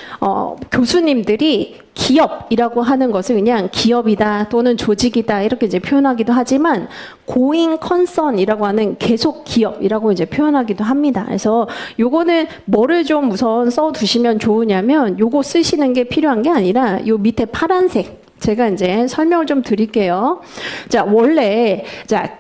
교수님들이 기업이라고 하는 것을 그냥 기업이다 또는 조직이다 이렇게 이제 표현하기도 하지만, 고잉 컨선이라고 하는 계속 기업이라고 이제 표현하기도 합니다. 그래서 요거는 뭐를 좀 우선 써 두시면 좋으냐면, 요거 쓰시는 게 필요한 게 아니라 요 밑에 파란색, 제가 이제 설명을 좀 드릴게요. 자, 원래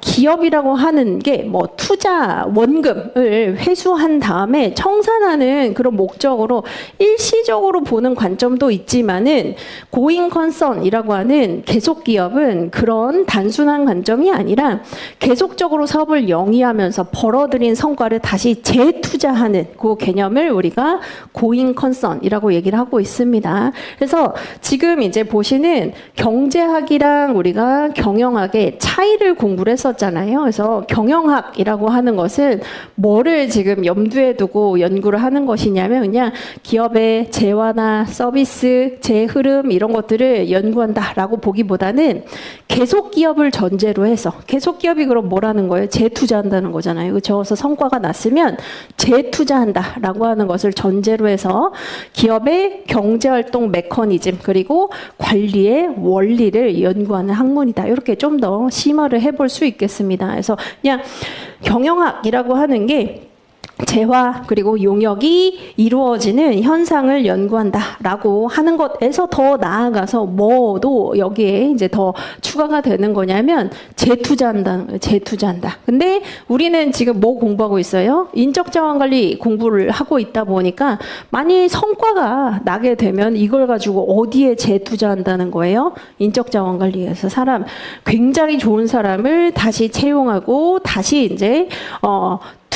기업이라고 하는 게 뭐 투자 원금을 회수한 다음에 청산하는 그런 목적으로 일시적으로 보는 관점도 있지만은, 고잉 컨선이라고 하는 계속 기업은 그런 단순한 관점이 아니라 계속적으로 사업을 영위하면서 벌어들인 성과를 다시 재투자하는 그 개념을 우리가 고잉 컨선이라고 얘기를 하고 있습니다. 그래서 지금 이제 보시는 경제학이랑 우리가 경영학의 차이를 공부를 했었잖아요. 그래서 경영학이라고 하는 것은 뭐를 지금 염두에 두고 연구를 하는 것이냐면, 그냥 기업의 재화나 서비스, 재 흐름 이런 것들을 연구한다라고 보기보다는 계속 기업을 전제로 해서, 계속 기업이 그럼 뭐라는 거예요? 재투자한다는 거잖아요. 그렇죠? 그래서 성과가 났으면 재투자한다라고 하는 것을 전제로 해서 기업의 경제활동 메커니즘 그리고 관리의 원리를 연구하는 학문이다. 이렇게 좀 더 심화를 해볼 수 있겠습니다. 그래서 그냥 경영학이라고 하는 게 재화 그리고 용역이 이루어지는 현상을 연구한다라고 하는 것에서 더 나아가서 뭐도 여기에 이제 더 추가가 되는 거냐면 재투자한다. 근데 우리는 지금 뭐 공부하고 있어요? 인적자원관리 공부를 하고 있다 보니까, 만일 성과가 나게 되면 이걸 가지고 어디에 재투자한다는 거예요? 인적자원관리에서 굉장히 좋은 사람을 다시 채용하고 다시 이제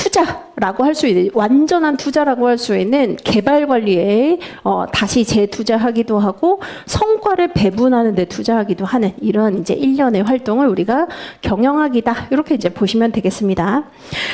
투자라고 할 수 있는, 완전한 투자라고 할 수 있는 개발 관리에 다시 재투자하기도 하고 성과를 배분하는 데 투자하기도 하는 이런 이제 일련의 활동을 우리가 경영학이다. 이렇게 이제 보시면 되겠습니다.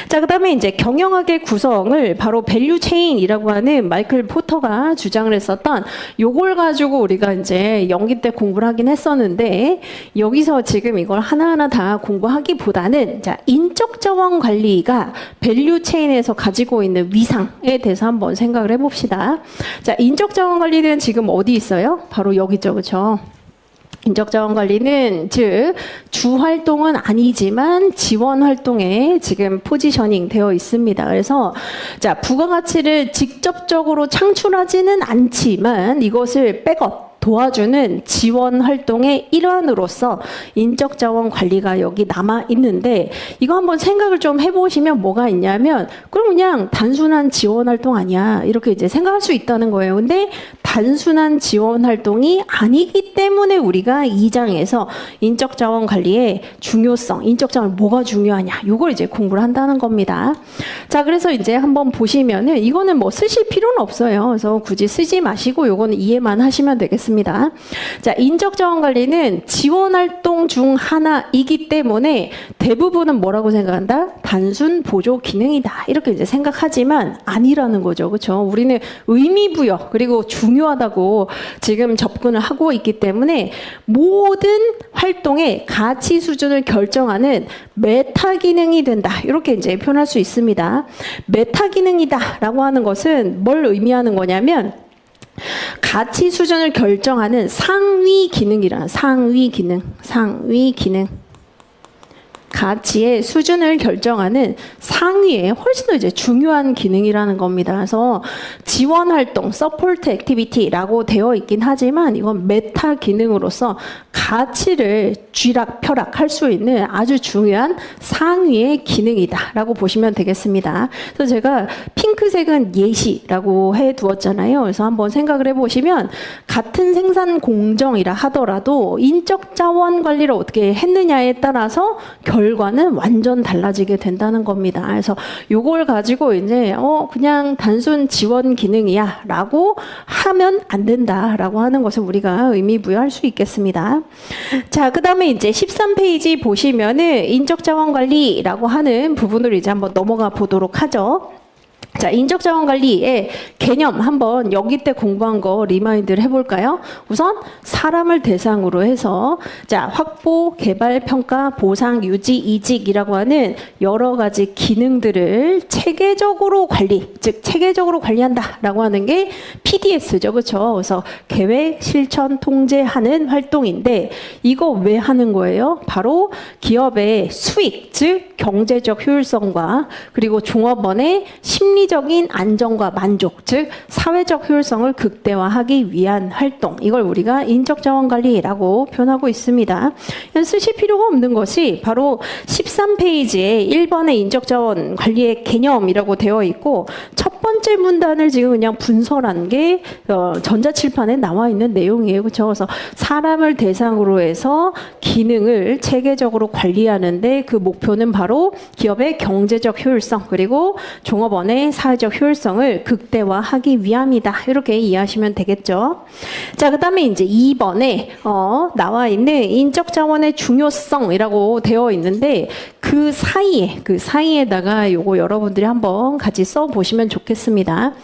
자, 그다음에 이제 경영학의 구성을 바로 밸류 체인이라고 하는 마이클 포터가 주장을 했었던 요걸 가지고 우리가 이제 연기 때 공부를 하긴 했었는데, 여기서 지금 이걸 하나하나 다 공부하기보다는 자, 인적 자원 관리가 밸류 체인에서 가지고 있는 위상에 대해서 한번 생각을 해봅시다. 자, 인적 자원 관리는 지금 어디 있어요? 바로 여기죠, 그렇죠? 인적 자원 관리는 즉 주 활동은 아니지만 지원 활동에 지금 포지셔닝 되어 있습니다. 그래서 자, 부가가치를 직접적으로 창출하지는 않지만 이것을 백업 도와주는 지원 활동의 일환으로서 인적 자원 관리가 여기 남아 있는데, 이거 한번 생각을 좀 해보시면 뭐가 있냐면, 그럼 그냥 단순한 지원 활동 아니야 이렇게 이제 생각할 수 있다는 거예요. 근데 단순한 지원 활동이 아니기 때문에 우리가 이 장에서 인적 자원 관리의 중요성, 인적 자원 뭐가 중요하냐 이걸 이제 공부를 한다는 겁니다. 자, 그래서 이제 한번 보시면은 이거는 뭐 쓰실 필요는 없어요. 그래서 굳이 쓰지 마시고 요거는 이해만 하시면 되겠습니다. 자, 인적 자원 관리는 지원 활동 중 하나이기 때문에 대부분은 뭐라고 생각한다? 단순 보조 기능이다. 이렇게 이제 생각하지만 아니라는 거죠. 그렇죠? 우리는 의미 부여 그리고 중요하다고 지금 접근을 하고 있기 때문에 모든 활동의 가치 수준을 결정하는 메타 기능이 된다. 이렇게 이제 표현할 수 있습니다. 메타 기능이다라고 하는 것은 뭘 의미하는 거냐면, 가치 수준을 결정하는 상위 기능이라는 상위 기능. 가치의 수준을 결정하는 상위에 훨씬 더 이제 중요한 기능이라는 겁니다. 그래서 지원 활동, 서포트 액티비티라고 되어 있긴 하지만 이건 메타 기능으로서 가치를 쥐락펴락할 수 있는 아주 중요한 상위의 기능이다라고 보시면 되겠습니다. 그래서 제가 핑크색은 예시라고 해 두었잖아요. 그래서 한번 생각을 해보시면 같은 생산 공정이라 하더라도 인적 자원 관리를 어떻게 했느냐에 따라서 결과는 완전 달라지게 된다는 겁니다. 그래서 요걸 가지고 이제 그냥 단순 지원 기능이야 라고 하면 안 된다라고 하는 것을 우리가 의미 부여할 수 있겠습니다. 자, 그 다음에 이제 13페이지 보시면은 인적 자원 관리라고 하는 부분을 이제 한번 넘어가 보도록 하죠. 자, 인적 자원 관리의 개념 한번 여기 때 공부한 거 리마인드를 해볼까요? 우선 사람을 대상으로 해서 자, 확보, 개발, 평가, 보상, 유지, 이직이라고 하는 여러 가지 기능들을 체계적으로 관리, 즉 체계적으로 관리한다라고 하는 게 PDS죠, 그렇죠? 그래서 계획, 실천, 통제하는 활동인데 이거 왜 하는 거예요? 바로 기업의 수익, 즉 경제적 효율성과 그리고 종업원의 심리적인 안정과 만족, 즉 사회적 효율성을 극대화하기 위한 활동, 이걸 우리가 인적 자원 관리라고 표현하고 있습니다. 쓰실 필요가 없는 것이 바로 13페이지에 1번의 인적 자원 관리의 개념이라고 되어 있고, 첫 번째 문단을 지금 그냥 분설한 게 전자칠판에 나와 있는 내용이에요. 그렇죠? 그래서 사람을 대상으로 해서 기능을 체계적으로 관리하는데 그 목표는 바로 기업의 경제적 효율성 그리고 종업원의 사회적 효율성을 극대화하기 위함이다. 이렇게 이해하시면 되겠죠. 자, 그 다음에 이제 2번에 나와 있는 인적 자원의 중요성이라고 되어 있는데 그 사이에다가 요거 여러분들이 한번 같이 써보시면 좋겠습니다.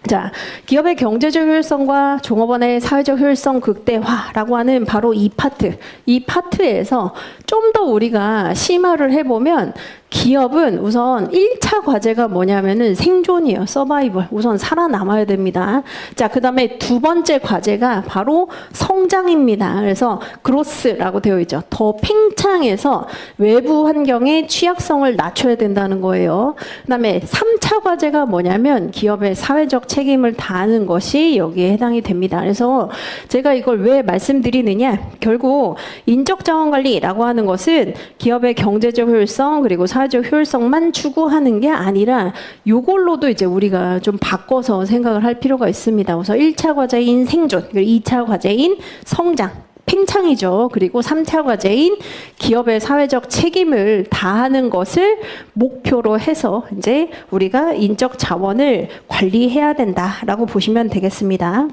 자, 기업의 경제적 효율성과 종업원의 사회적 효율성 극대화라고 하는 바로 이 파트에서 좀 더 우리가 심화를 해보면 기업은 우선 1차 과제가 뭐냐면은 생존이에요. 서바이벌. 우선 살아남아야 됩니다. 자, 그 다음에 두 번째 과제가 바로 성장입니다. 그래서 그로스라고 되어 있죠. 더 팽창해서 외부 환경의 취약성을 낮춰야 된다는 거예요. 그 다음에 3차 과제가 뭐냐면 기업의 사회적 책임을 다하는 것이 여기에 해당이 됩니다. 그래서 제가 이걸 왜 말씀드리느냐. 결국 인적 자원 관리라고 하는 것은 기업의 경제적 효율성 그리고 사회적 효율성만 추구하는 게 아니라 이걸로도 이제 우리가 좀 바꿔서 생각을 할 필요가 있습니다. 그래서 1차 과제인 생존, 그리고 2차 과제인 성장, 팽창이죠. 그리고 3차 과제인 기업의 사회적 책임을 다하는 것을 목표로 해서 이제 우리가 인적 자원을 관리해야 된다라고 보시면 되겠습니다.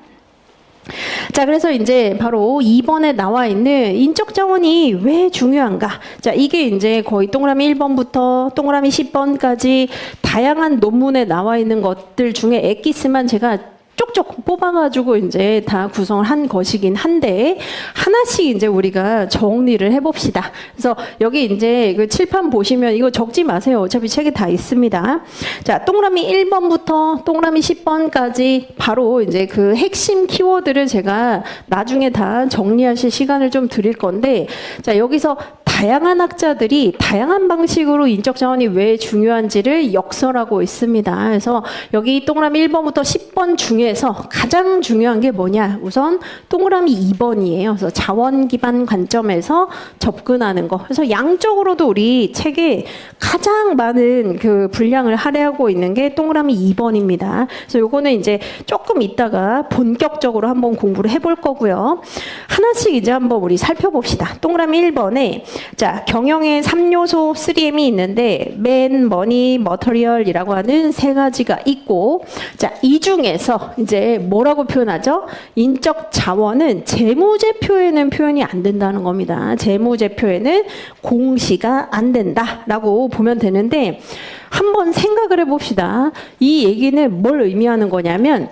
자, 그래서 이제 바로 2번에 나와 있는 인적 자원이 왜 중요한가? 자, 이게 이제 거의 동그라미 1번부터 동그라미 10번까지 다양한 논문에 나와 있는 것들 중에 엑기스만 제가 쪽쪽 뽑아가지고 이제 다 구성을 한 것이긴 한데 하나씩 이제 우리가 정리를 해봅시다. 그래서 여기 이제 그 칠판 보시면 이거 적지 마세요. 어차피 책에 다 있습니다. 자, 동그라미 1번부터 동그라미 10번까지 바로 이제 그 핵심 키워드를 제가 나중에 다 정리하실 시간을 좀 드릴 건데, 자, 여기서 다양한 학자들이 다양한 방식으로 인적 자원이 왜 중요한지를 역설하고 있습니다. 그래서 여기 동그라미 1번부터 10번 중에서 가장 중요한 게 뭐냐? 우선 동그라미 2번이에요. 그래서 자원 기반 관점에서 접근하는 거. 그래서 양적으로도 우리 책에 가장 많은 그 분량을 할애하고 있는 게 동그라미 2번입니다. 그래서 요거는 이제 조금 있다가 본격적으로 한번 공부를 해볼 거고요. 하나씩 이제 한번 우리 살펴봅시다. 동그라미 1번에 자, 경영의 3요소 3M이 있는데 맨, 머니, 머터리얼이라고 하는 세 가지가 있고, 자, 이 중에서 이제 뭐라고 표현하죠? 인적 자원은 재무제표에는 표현이 안 된다는 겁니다. 재무제표에는 공시가 안 된다라고 보면 되는데, 한번 생각을 해봅시다. 이 얘기는 뭘 의미하는 거냐면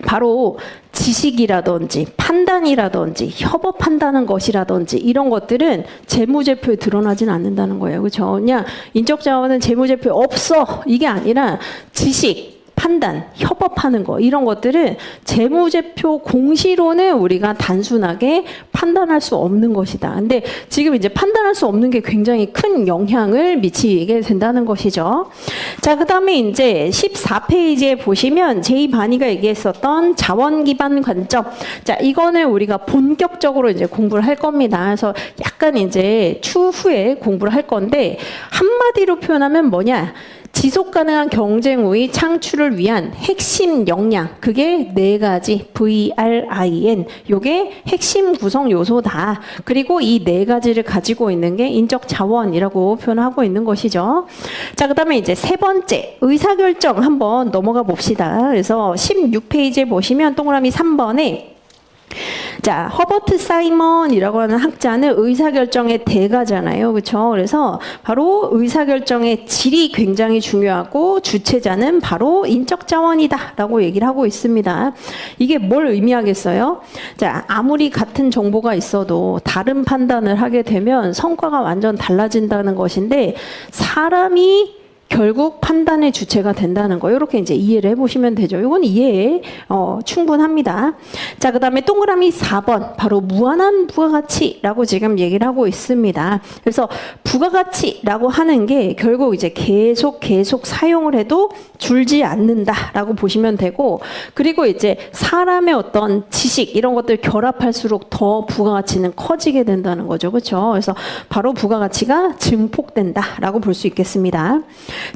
바로 지식이라든지 판단이라든지 협업한다는 것이라든지 이런 것들은 재무제표에 드러나진 않는다는 거예요. 그렇죠? 그냥 인적 자원은 재무제표에 없어 이게 아니라 지식, 판단, 협업하는 거 이런 것들은 재무제표 공시로는 우리가 단순하게 판단할 수 없는 것이다. 근데 지금 이제 판단할 수 없는 게 굉장히 큰 영향을 미치게 된다는 것이죠. 자, 그다음에 이제 14페이지에 보시면 제2반이가 얘기했었던 자원 기반 관점. 자, 이거는 우리가 본격적으로 이제 공부를 할 겁니다. 그래서 약간 이제 추후에 공부를 할 건데 한마디로 표현하면 뭐냐? 지속 가능한 경쟁 우위 창출을 위한 핵심 역량, 그게 네 가지 VRIN, 요게 핵심 구성 요소다. 그리고 이 네 가지를 가지고 있는 게 인적 자원이라고 표현하고 있는 것이죠. 자, 그다음에 이제 세 번째 의사결정 한번 넘어가 봅시다. 그래서 16페이지에 보시면 동그라미 3번에 자, 허버트 사이먼이라고 하는 학자는 의사결정의 대가잖아요. 그렇죠? 그래서 바로 의사결정의 질이 굉장히 중요하고 주체자는 바로 인적 자원이다라고 얘기를 하고 있습니다. 이게 뭘 의미하겠어요? 자, 아무리 같은 정보가 있어도 다른 판단을 하게 되면 성과가 완전 달라진다는 것인데 사람이 결국 판단의 주체가 된다는 거 이렇게 이제 이해를 해보시면 되죠. 이건 이해 충분합니다. 자, 그다음에 동그라미 4번 바로 무한한 부가가치라고 지금 얘기를 하고 있습니다. 그래서 부가가치라고 하는 게 결국 이제 계속 사용을 해도 줄지 않는다라고 보시면 되고, 그리고 이제 사람의 어떤 지식 이런 것들 결합할수록 더 부가가치는 커지게 된다는 거죠. 그렇죠? 그래서 바로 부가가치가 증폭된다라고 볼 수 있겠습니다.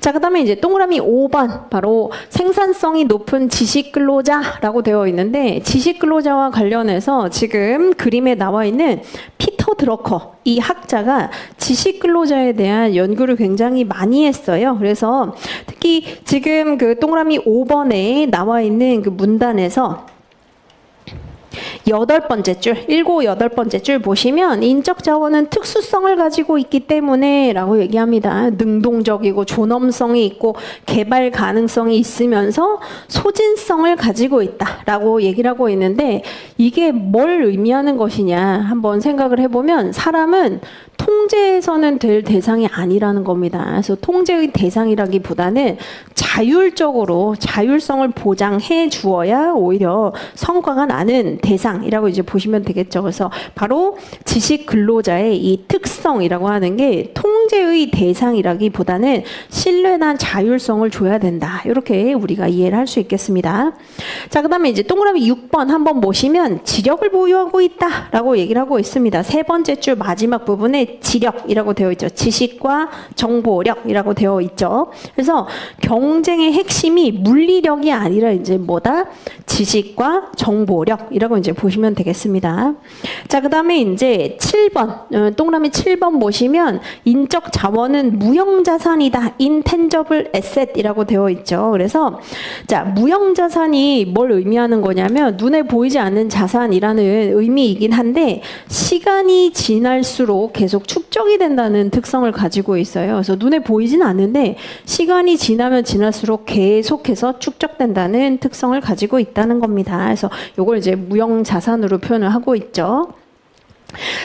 자, 그다음에 이제 동그라미 5번 바로 생산성이 높은 지식 근로자라고 되어 있는데, 지식 근로자와 관련해서 지금 그림에 나와 있는 피터 드러커 이 학자가 지식 근로자에 대한 연구를 굉장히 많이 했어요. 그래서 특히 지금 그 동그라미 5번에 나와 있는 그 문단에서 8번째 줄, 7, 8번째 줄 보시면 인적 자원은 특수성을 가지고 있기 때문에 라고 얘기합니다. 능동적이고 존엄성이 있고 개발 가능성이 있으면서 소진성을 가지고 있다라고 얘기를 하고 있는데, 이게 뭘 의미하는 것이냐 한번 생각을 해보면 사람은 통제에서는 될 대상이 아니라는 겁니다. 그래서 통제의 대상이라기보다는 자율적으로 자율성을 보장해 주어야 오히려 성과가 나는 대상이라고 이제 보시면 되겠죠. 그래서 바로 지식 근로자의 이 특성이라고 하는 게 통제의 대상이라기보다는 신뢰나 자율성을 줘야 된다. 이렇게 우리가 이해를 할 수 있겠습니다. 자, 그다음에 이제 동그라미 6번 한번 보시면 지력을 보유하고 있다라고 얘기를 하고 있습니다. 세 번째 줄 마지막 부분에 지력이라고 되어 있죠. 지식과 정보력이라고 되어 있죠. 그래서 경쟁의 핵심이 물리력이 아니라 이제 뭐다? 지식과 정보력이라고 이제 보시면 되겠습니다. 자, 그다음에 이제 7번, 동그라미 7번 보시면 인적 자원은 무형 자산이다. intangible asset이라고 되어 있죠. 그래서 자, 무형 자산이 뭘 의미하는 거냐면 눈에 보이지 않는 자산이라는 의미이긴 한데 시간이 지날수록 계속 축적이 된다는 특성을 가지고 있어요. 그래서 눈에 보이진 않는데 시간이 지나면 지날수록 계속해서 축적된다는 특성을 가지고 있다는 겁니다. 그래서 이걸 이제 무형 자산으로 표현을 하고 있죠.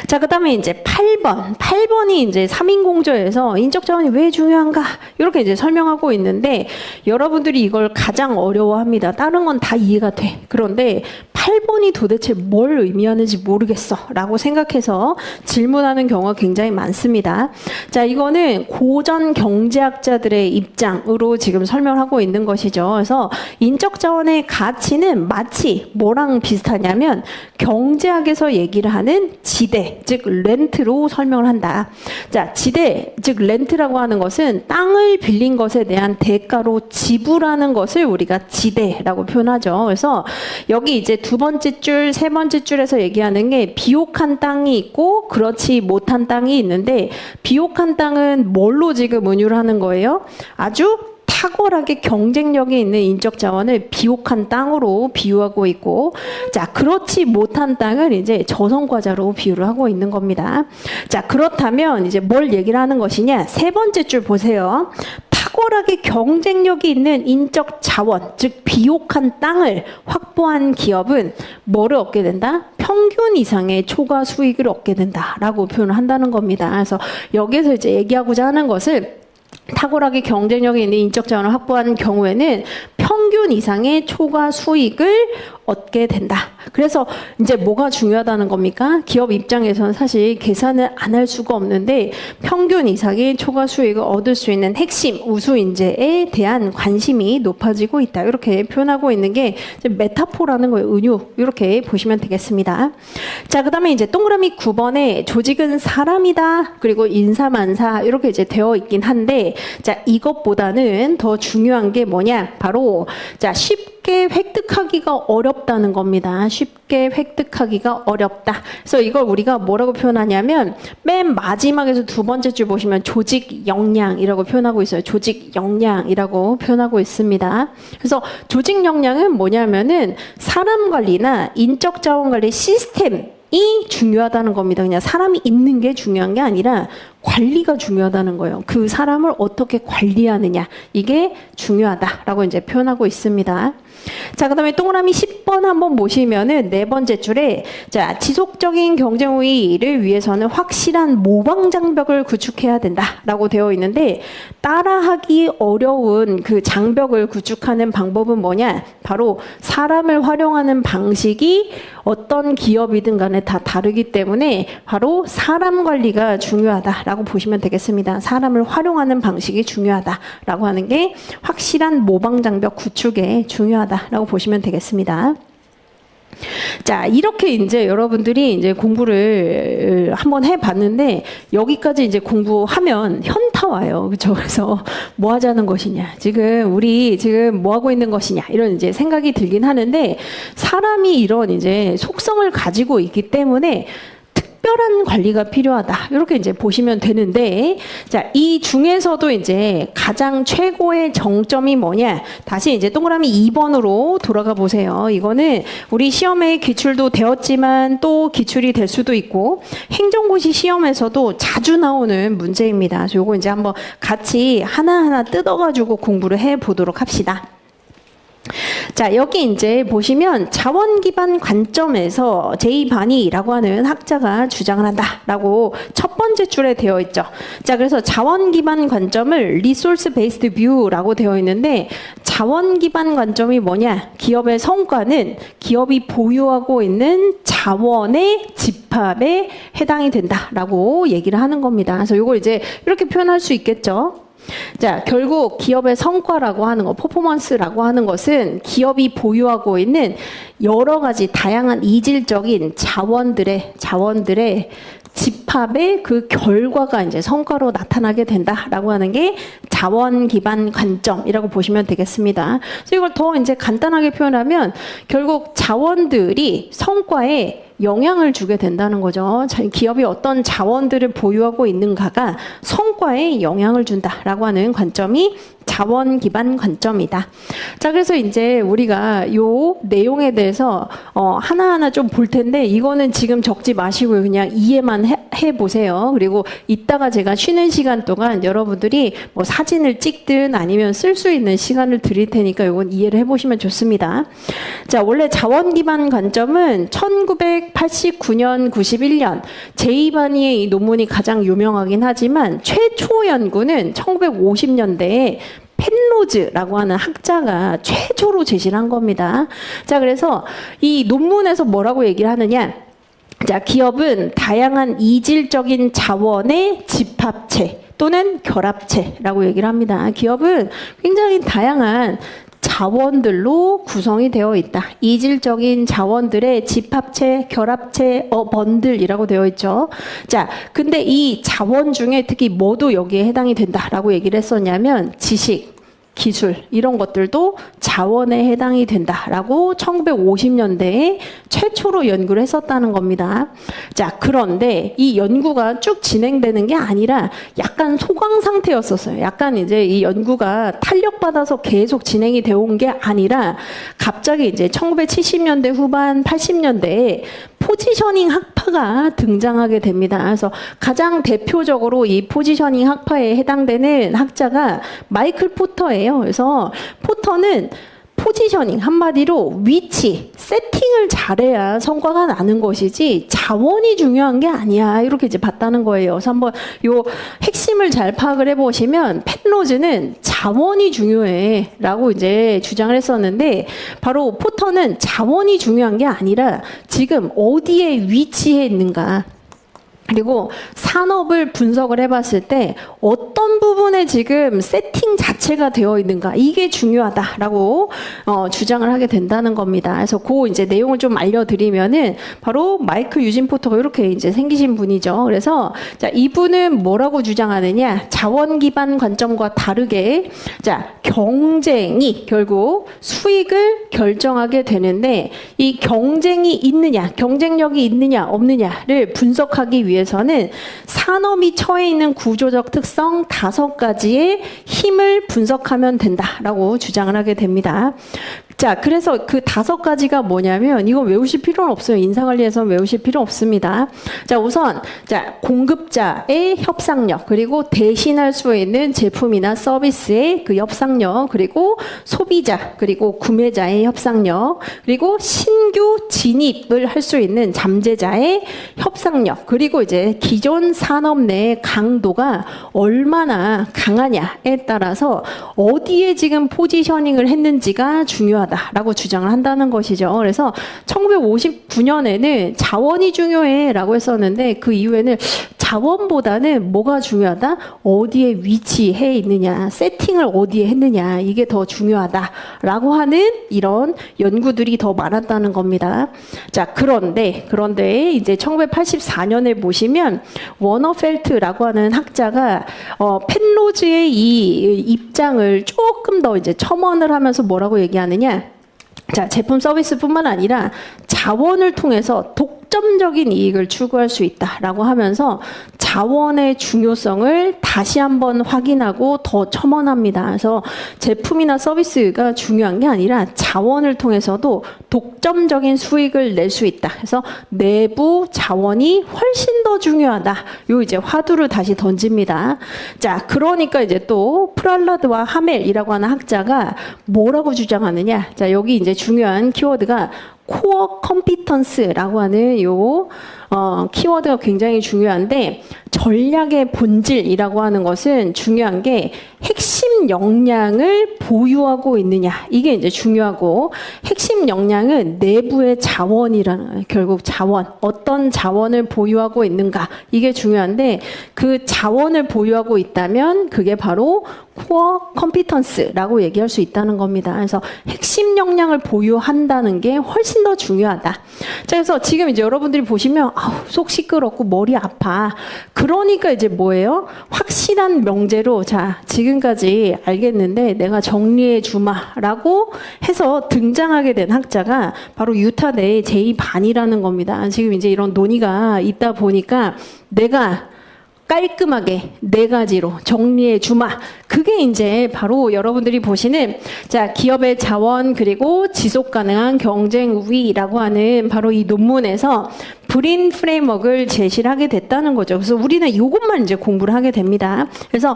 자, 그 다음에 이제 8번. 8번이 이제 3인 공조에서 인적 자원이 왜 중요한가? 이렇게 이제 설명하고 있는데 여러분들이 이걸 가장 어려워합니다. 다른 건 다 이해가 돼. 그런데 8번이 도대체 뭘 의미하는지 모르겠어. 라고 생각해서 질문하는 경우가 굉장히 많습니다. 자, 이거는 고전 경제학자들의 입장으로 지금 설명하고 있는 것이죠. 그래서 인적 자원의 가치는 마치 뭐랑 비슷하냐면 경제학에서 얘기를 하는 지대, 즉 렌트로 설명을 한다. 자, 지대, 즉 렌트라고 하는 것은 땅을 빌린 것에 대한 대가로 지불하는 것을 우리가 지대라고 표현하죠. 그래서 여기 이제 두 번째 줄, 세 번째 줄에서 얘기하는 게 비옥한 땅이 있고 그렇지 못한 땅이 있는데 비옥한 땅은 뭘로 지금 은유를 하는 거예요? 아주 탁월하게 경쟁력이 있는 인적 자원을 비옥한 땅으로 비유하고 있고, 자, 그렇지 못한 땅을 이제 저성과자로 비유를 하고 있는 겁니다. 자, 그렇다면 이제 뭘 얘기를 하는 것이냐? 세 번째 줄 보세요. 탁월하게 경쟁력이 있는 인적 자원, 즉 비옥한 땅을 확보한 기업은 뭐를 얻게 된다? 평균 이상의 초과 수익을 얻게 된다라고 표현을 한다는 겁니다. 그래서 여기에서 이제 얘기하고자 하는 것을 탁월하게 경쟁력이 있는 인적 자원을 확보하는 경우에는 평균 이상의 초과 수익을 얻게 된다. 그래서 이제 뭐가 중요하다는 겁니까? 기업 입장에서는 사실 계산을 안 할 수가 없는데 평균 이상의 초과 수익을 얻을 수 있는 핵심 우수 인재에 대한 관심이 높아지고 있다. 이렇게 표현하고 있는 게 이제 메타포라는 거예요. 은유. 이렇게 보시면 되겠습니다. 자, 그다음에 이제 동그라미 9번에 조직은 사람이다. 그리고 인사만사 이렇게 이제 되어 있긴 한데 자, 이것보다는 더 중요한 게 뭐냐? 바로 자, 쉽게 획득하기가 어렵다는 겁니다. 쉽게 획득하기가 어렵다. 그래서 이걸 우리가 뭐라고 표현하냐면 맨 마지막에서 두 번째 줄 보시면 조직 역량이라고 표현하고 있어요. 조직 역량이라고 표현하고 있습니다. 그래서 조직 역량은 뭐냐면은 사람 관리나 인적 자원 관리 시스템 이 중요하다는 겁니다. 그냥 사람이 있는 게 중요한 게 아니라 관리가 중요하다는 거예요. 그 사람을 어떻게 관리하느냐 이게 중요하다라고 이제 표현하고 있습니다. 자, 그다음에 동그라미 10번 한번 보시면은 네 번째 줄에 자, 지속적인 경쟁 우위를 위해서는 확실한 모방 장벽을 구축해야 된다라고 되어 있는데 따라하기 어려운 그 장벽을 구축하는 방법은 뭐냐? 바로 사람을 활용하는 방식이 어떤 기업이든 간에 다 다르기 때문에 바로 사람 관리가 중요하다라고 보시면 되겠습니다. 사람을 활용하는 방식이 중요하다라고 하는 게 확실한 모방 장벽 구축에 중요하다라고 보시면 되겠습니다. 자, 이렇게 이제 여러분들이 이제 공부를 한번 해봤는데 여기까지 이제 공부하면 현타 와요. 그렇죠? 그래서 뭐 하자는 것이냐, 우리 지금 뭐 하고 있는 것이냐 이런 이제 생각이 들긴 하는데 사람이 이런 이제 속성을 가지고 있기 때문에 특별한 관리가 필요하다. 이렇게 이제 보시면 되는데, 자, 이 중에서도 이제 가장 최고의 정점이 뭐냐? 다시 이제 동그라미 2번으로 돌아가 보세요. 이거는 우리 시험에 기출도 되었지만 또 기출이 될 수도 있고, 행정고시 시험에서도 자주 나오는 문제입니다. 그래서 요거 이제 한번 같이 하나하나 뜯어가지고 공부를 해 보도록 합시다. 자, 여기 이제 보시면 자원 기반 관점에서 제이 바니라고 하는 학자가 주장을 한다라고 첫 번째 줄에 되어 있죠. 자, 그래서 자원 기반 관점을 리소스 베이스드 뷰라고 되어 있는데 자원 기반 관점이 뭐냐? 기업의 성과는 기업이 보유하고 있는 자원의 집합에 해당이 된다라고 얘기를 하는 겁니다. 그래서 이걸 이제 이렇게 표현할 수 있겠죠. 자, 결국 기업의 성과라고 하는 거, 퍼포먼스라고 하는 것은 기업이 보유하고 있는 여러 가지 다양한 이질적인 자원들의 집합 집합의 그 결과가 이제 성과로 나타나게 된다라고 하는 게 자원 기반 관점이라고 보시면 되겠습니다. 그래서 이걸 더 이제 간단하게 표현하면 결국 자원들이 성과에 영향을 주게 된다는 거죠. 기업이 어떤 자원들을 보유하고 있는가가 성과에 영향을 준다라고 하는 관점이 자원 기반 관점이다. 자, 그래서 이제 우리가 요 내용에 대해서 하나하나 좀 볼 텐데 이거는 지금 적지 마시고요. 그냥 이해만 해 보세요. 그리고 이따가 제가 쉬는 시간 동안 여러분들이 뭐 사진을 찍든 아니면 쓸 수 있는 시간을 드릴 테니까 이건 이해를 해 보시면 좋습니다. 자, 원래 자원 기반 관점은 1989년, 91년 제이바니의 이 논문이 가장 유명하긴 하지만 최초 연구는 1950년대에 펜로즈라고 하는 학자가 최초로 제시를 한 겁니다. 자, 그래서 이 논문에서 뭐라고 얘기를 하느냐? 자, 기업은 다양한 이질적인 자원의 집합체 또는 결합체라고 얘기를 합니다. 기업은 굉장히 다양한 자원들로 구성이 되어 있다. 이질적인 자원들의 집합체, 결합체, 번들이라고 되어 있죠. 자, 근데 이 자원 중에 특히 뭐도 여기에 해당이 된다라고 얘기를 했었냐면 지식, 기술 이런 것들도 자원에 해당이 된다라고 1950년대에 최초로 연구를 했었다는 겁니다. 자, 그런데 이 연구가 쭉 진행되는 게 아니라 약간 소강 상태였었어요. 약간 이제 이 연구가 탄력받아서 계속 진행이 되어 온 게 아니라 갑자기 이제 1970년대 후반 80년대에 포지셔닝 학파가 등장하게 됩니다. 그래서 가장 대표적으로 이 포지셔닝 학파에 해당되는 학자가 마이클 포터예요. 그래서 포터는 포지셔닝, 한마디로 위치, 세팅을 잘해야 성과가 나는 것이지 자원이 중요한 게 아니야. 이렇게 이제 봤다는 거예요. 그래서 한번 요 핵심을 잘 파악을 해보시면 펜로즈는 자원이 중요해 라고 이제 주장을 했었는데 바로 포터는 자원이 중요한 게 아니라 지금 어디에 위치해 있는가. 그리고 산업을 분석을 해봤을 때 어떤 부분에 지금 세팅 자체가 되어 있는가 이게 중요하다라고 주장을 하게 된다는 겁니다. 그래서 그 이제 내용을 좀 알려드리면은 바로 마이클 유진 포터가 이렇게 이제 생기신 분이죠. 그래서 자, 이분은 뭐라고 주장하느냐? 자원 기반 관점과 다르게 자, 경쟁이 결국 수익을 결정하게 되는데 이 경쟁이 있느냐, 경쟁력이 있느냐 없느냐를 분석하기 위해서는 산업이 처해 있는 구조적 특성 5가지의 힘을 분석하면 된다라고 주장을 하게 됩니다. 자, 그래서 그 5가지가 뭐냐면 이거 외우실 필요는 없어요. 인사관리에서는 외우실 필요 없습니다. 자, 우선 자, 공급자의 협상력, 그리고 대신할 수 있는 제품이나 서비스의 그 협상력, 그리고 소비자, 그리고 구매자의 협상력, 그리고 신규 진입을 할 수 있는 잠재자의 협상력, 그리고 이제 기존 산업 내의 강도가 얼마나 강하냐에 따라서 어디에 지금 포지셔닝을 했는지가 중요하다라고 주장을 한다는 것이죠. 그래서 1959년에는 자원이 중요해라고 했었는데 그 이후에는 자원보다는 뭐가 중요하다? 어디에 위치해 있느냐, 세팅을 어디에 했느냐, 이게 더 중요하다라고 하는 이런 연구들이 더 많았다는 겁니다. 자, 그런데 이제 1984년에 보시면 워너펠트라고 하는 학자가 펜로즈의 이 입장을 조금 더 이제 첨언을 하면서 뭐라고 얘기하느냐? 자, 제품 서비스뿐만 아니라 자원을 통해서 독점적인 이익을 추구할 수 있다라고 하면서 자원의 중요성을 다시 한번 확인하고 더 첨언합니다. 그래서 제품이나 서비스가 중요한 게 아니라 자원을 통해서도 독점적인 수익을 낼 수 있다. 그래서 내부 자원이 훨씬 더 중요하다. 요 이제 화두를 다시 던집니다. 자, 그러니까 이제 또 프랄라드와 하멜이라고 하는 학자가 뭐라고 주장하느냐? 자, 여기 이제 중요한 키워드가 코어 컴피턴스라고 하는 요 키워드가 굉장히 중요한데 전략의 본질이라고 하는 것은 중요한 게 핵심 역량을 보유하고 있느냐 이게 이제 중요하고 핵심 역량은 내부의 자원이라는 결국 자원 어떤 자원을 보유하고 있는가 이게 중요한데 그 자원을 보유하고 있다면 그게 바로 코어 컴피턴스라고 얘기할 수 있다는 겁니다. 그래서 핵심 역량을 보유한다는 게 훨씬 더 중요하다. 자, 그래서 지금 이제 여러분들이 보시면 속 시끄럽고 머리 아파. 그러니까 이제 뭐예요? 확실한 명제로 자, 지금까지 알겠는데 내가 정리해 주마라고 해서 등장하게 된 학자가 바로 유타대 제이 반이라는 겁니다. 지금 이제 이런 논의가 있다 보니까 내가 깔끔하게 네 가지로 정리해 주마. 그게 이제 바로 여러분들이 보시는 자, 기업의 자원 그리고 지속 가능한 경쟁 우위라고 하는 바로 이 논문에서 브린 프레임워크를 제시를 하게 됐다는 거죠. 그래서 우리는 이것만 이제 공부를 하게 됩니다. 그래서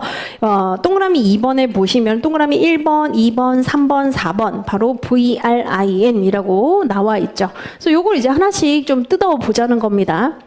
동그라미 2번에 보시면 동그라미 1번, 2번, 3번, 4번 바로 VRIN이라고 나와 있죠. 그래서 요걸 이제 하나씩 좀 뜯어 보자는 겁니다.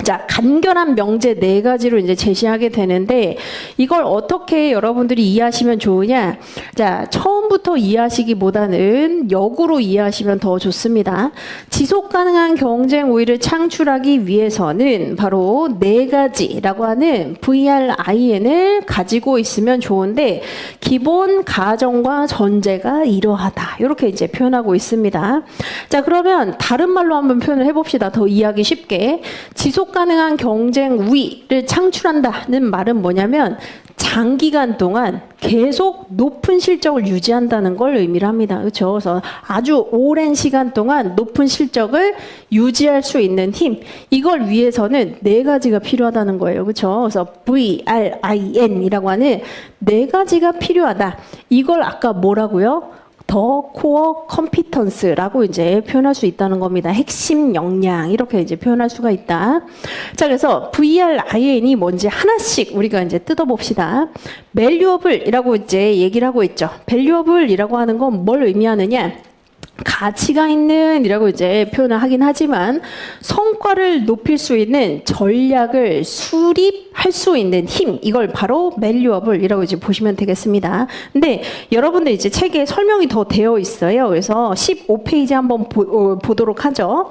자, 간결한 명제 네 가지로 이제 제시하게 되는데 이걸 어떻게 여러분들이 이해하시면 좋으냐? 자, 처음부터 이해하시기보다는 역으로 이해하시면 더 좋습니다. 지속 가능한 경쟁 우위를 창출하기 위해서는 바로 네 가지라고 하는 VRIN을 가지고 있으면 좋은데 기본 가정과 전제가 이러하다. 이렇게 이제 표현하고 있습니다. 자, 그러면 다른 말로 한번 표현을 해봅시다. 더 이해하기 쉽게. 지속 가능한 경쟁 우위를 창출한다는 말은 뭐냐면 장기간 동안 계속 높은 실적을 유지한다는 걸 의미를 합니다. 그렇죠? 그래서 아주 오랜 시간 동안 높은 실적을 유지할 수 있는 힘, 이걸 위해서는 네 가지가 필요하다는 거예요. 그렇죠? 그래서 VRIN이라고 하는 네 가지가 필요하다. 이걸 아까 뭐라고요? 더 코어 컴피턴스라고 이제 표현할 수 있다는 겁니다. 핵심 역량 이렇게 이제 표현할 수가 있다. 자, 그래서 VRIN이 뭔지 하나씩 우리가 이제 뜯어봅시다. valuable이라고 이제 얘기를 하고 있죠. valuable이라고 하는 건 뭘 의미하느냐? 가치가 있는 이라고 이제 표현을 하긴 하지만 성과를 높일 수 있는 전략을 수립할 수 있는 힘, 이걸 바로 valuable 이라고 이제 보시면 되겠습니다. 근데 여러분들 이제 책에 설명이 더 되어 있어요. 그래서 15페이지 한번 보도록 하죠.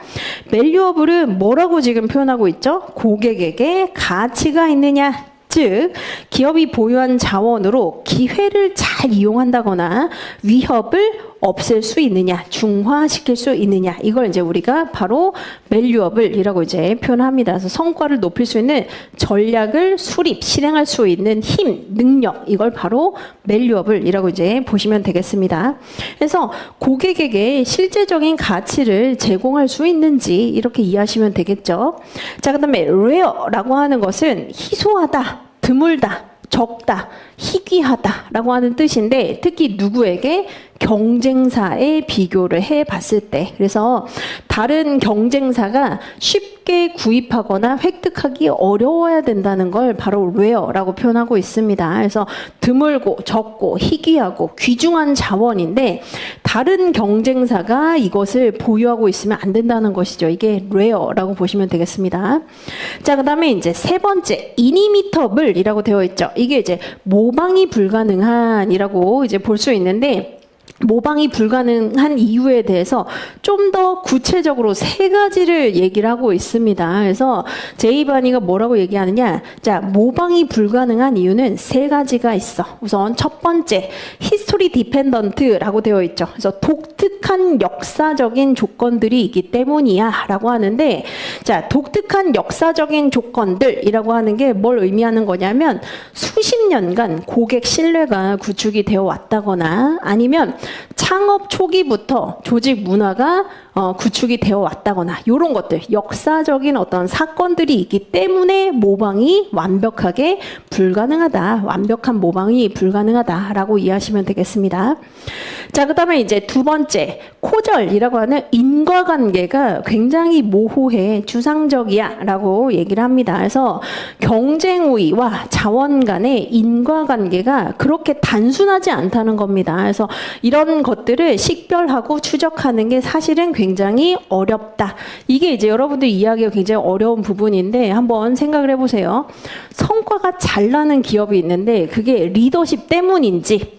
valuable은 뭐라고 지금 표현하고 있죠? 고객에게 가치가 있느냐? 즉 기업이 보유한 자원으로 기회를 잘 이용한다거나 위협을 없앨 수 있느냐, 중화시킬 수 있느냐, 이걸 이제 우리가 바로 valuable이라고 이제 표현합니다. 그래서 성과를 높일 수 있는 전략을 수립, 실행할 수 있는 힘, 능력, 이걸 바로 valuable이라고 이제 보시면 되겠습니다. 그래서 고객에게 실제적인 가치를 제공할 수 있는지 이렇게 이해하시면 되겠죠. 자, 그다음에 rare라고 하는 것은 희소하다, 드물다, 적다, 희귀하다라고 하는 뜻인데 특히 누구에게? 경쟁사에 비교를 해봤을 때. 그래서 다른 경쟁사가 쉽게 구입하거나 획득하기 어려워야 된다는 걸 바로 rare라고 표현하고 있습니다. 그래서 드물고 적고 희귀하고 귀중한 자원인데 다른 경쟁사가 이것을 보유하고 있으면 안 된다는 것이죠. 이게 rare라고 보시면 되겠습니다. 자, 그다음에 이제 세 번째 inimittable이라고 되어 있죠. 이게 이제 모방이 불가능한이라고 이제 볼 수 있는데 모방이 불가능한 이유에 대해서 좀 더 구체적으로 세 가지를 얘기를 하고 있습니다. 그래서 제이바니가 뭐라고 얘기하느냐? 자, 모방이 불가능한 이유는 세 가지가 있어. 우선 첫 번째, history dependent라고 되어 있죠. 그래서 독특한 역사적인 조건들이 있기 때문이야 라고 하는데 자, 독특한 역사적인 조건들이라고 하는 게 뭘 의미하는 거냐면 수십 년간 고객 신뢰가 구축이 되어 왔다거나 아니면 창업 초기부터 조직 문화가 구축이 되어 왔다거나 이런 것들, 역사적인 어떤 사건들이 있기 때문에 모방이 완벽하게 불가능하다. 완벽한 모방이 불가능하다라고 이해하시면 되겠습니다. 자, 그다음에 이제 두 번째, 코절이라고 하는 인과관계가 굉장히 모호해, 추상적이야라고 얘기를 합니다. 그래서 경쟁 우위와 자원 간의 인과관계가 그렇게 단순하지 않다는 겁니다. 그래서 이런 것들을 식별하고 추적하는 게 사실은 굉장히 어렵다. 이게 이제 여러분들 이해하기가 굉장히 어려운 부분인데 한번 생각을 해보세요. 성과가 잘 나는 기업이 있는데 그게 리더십 때문인지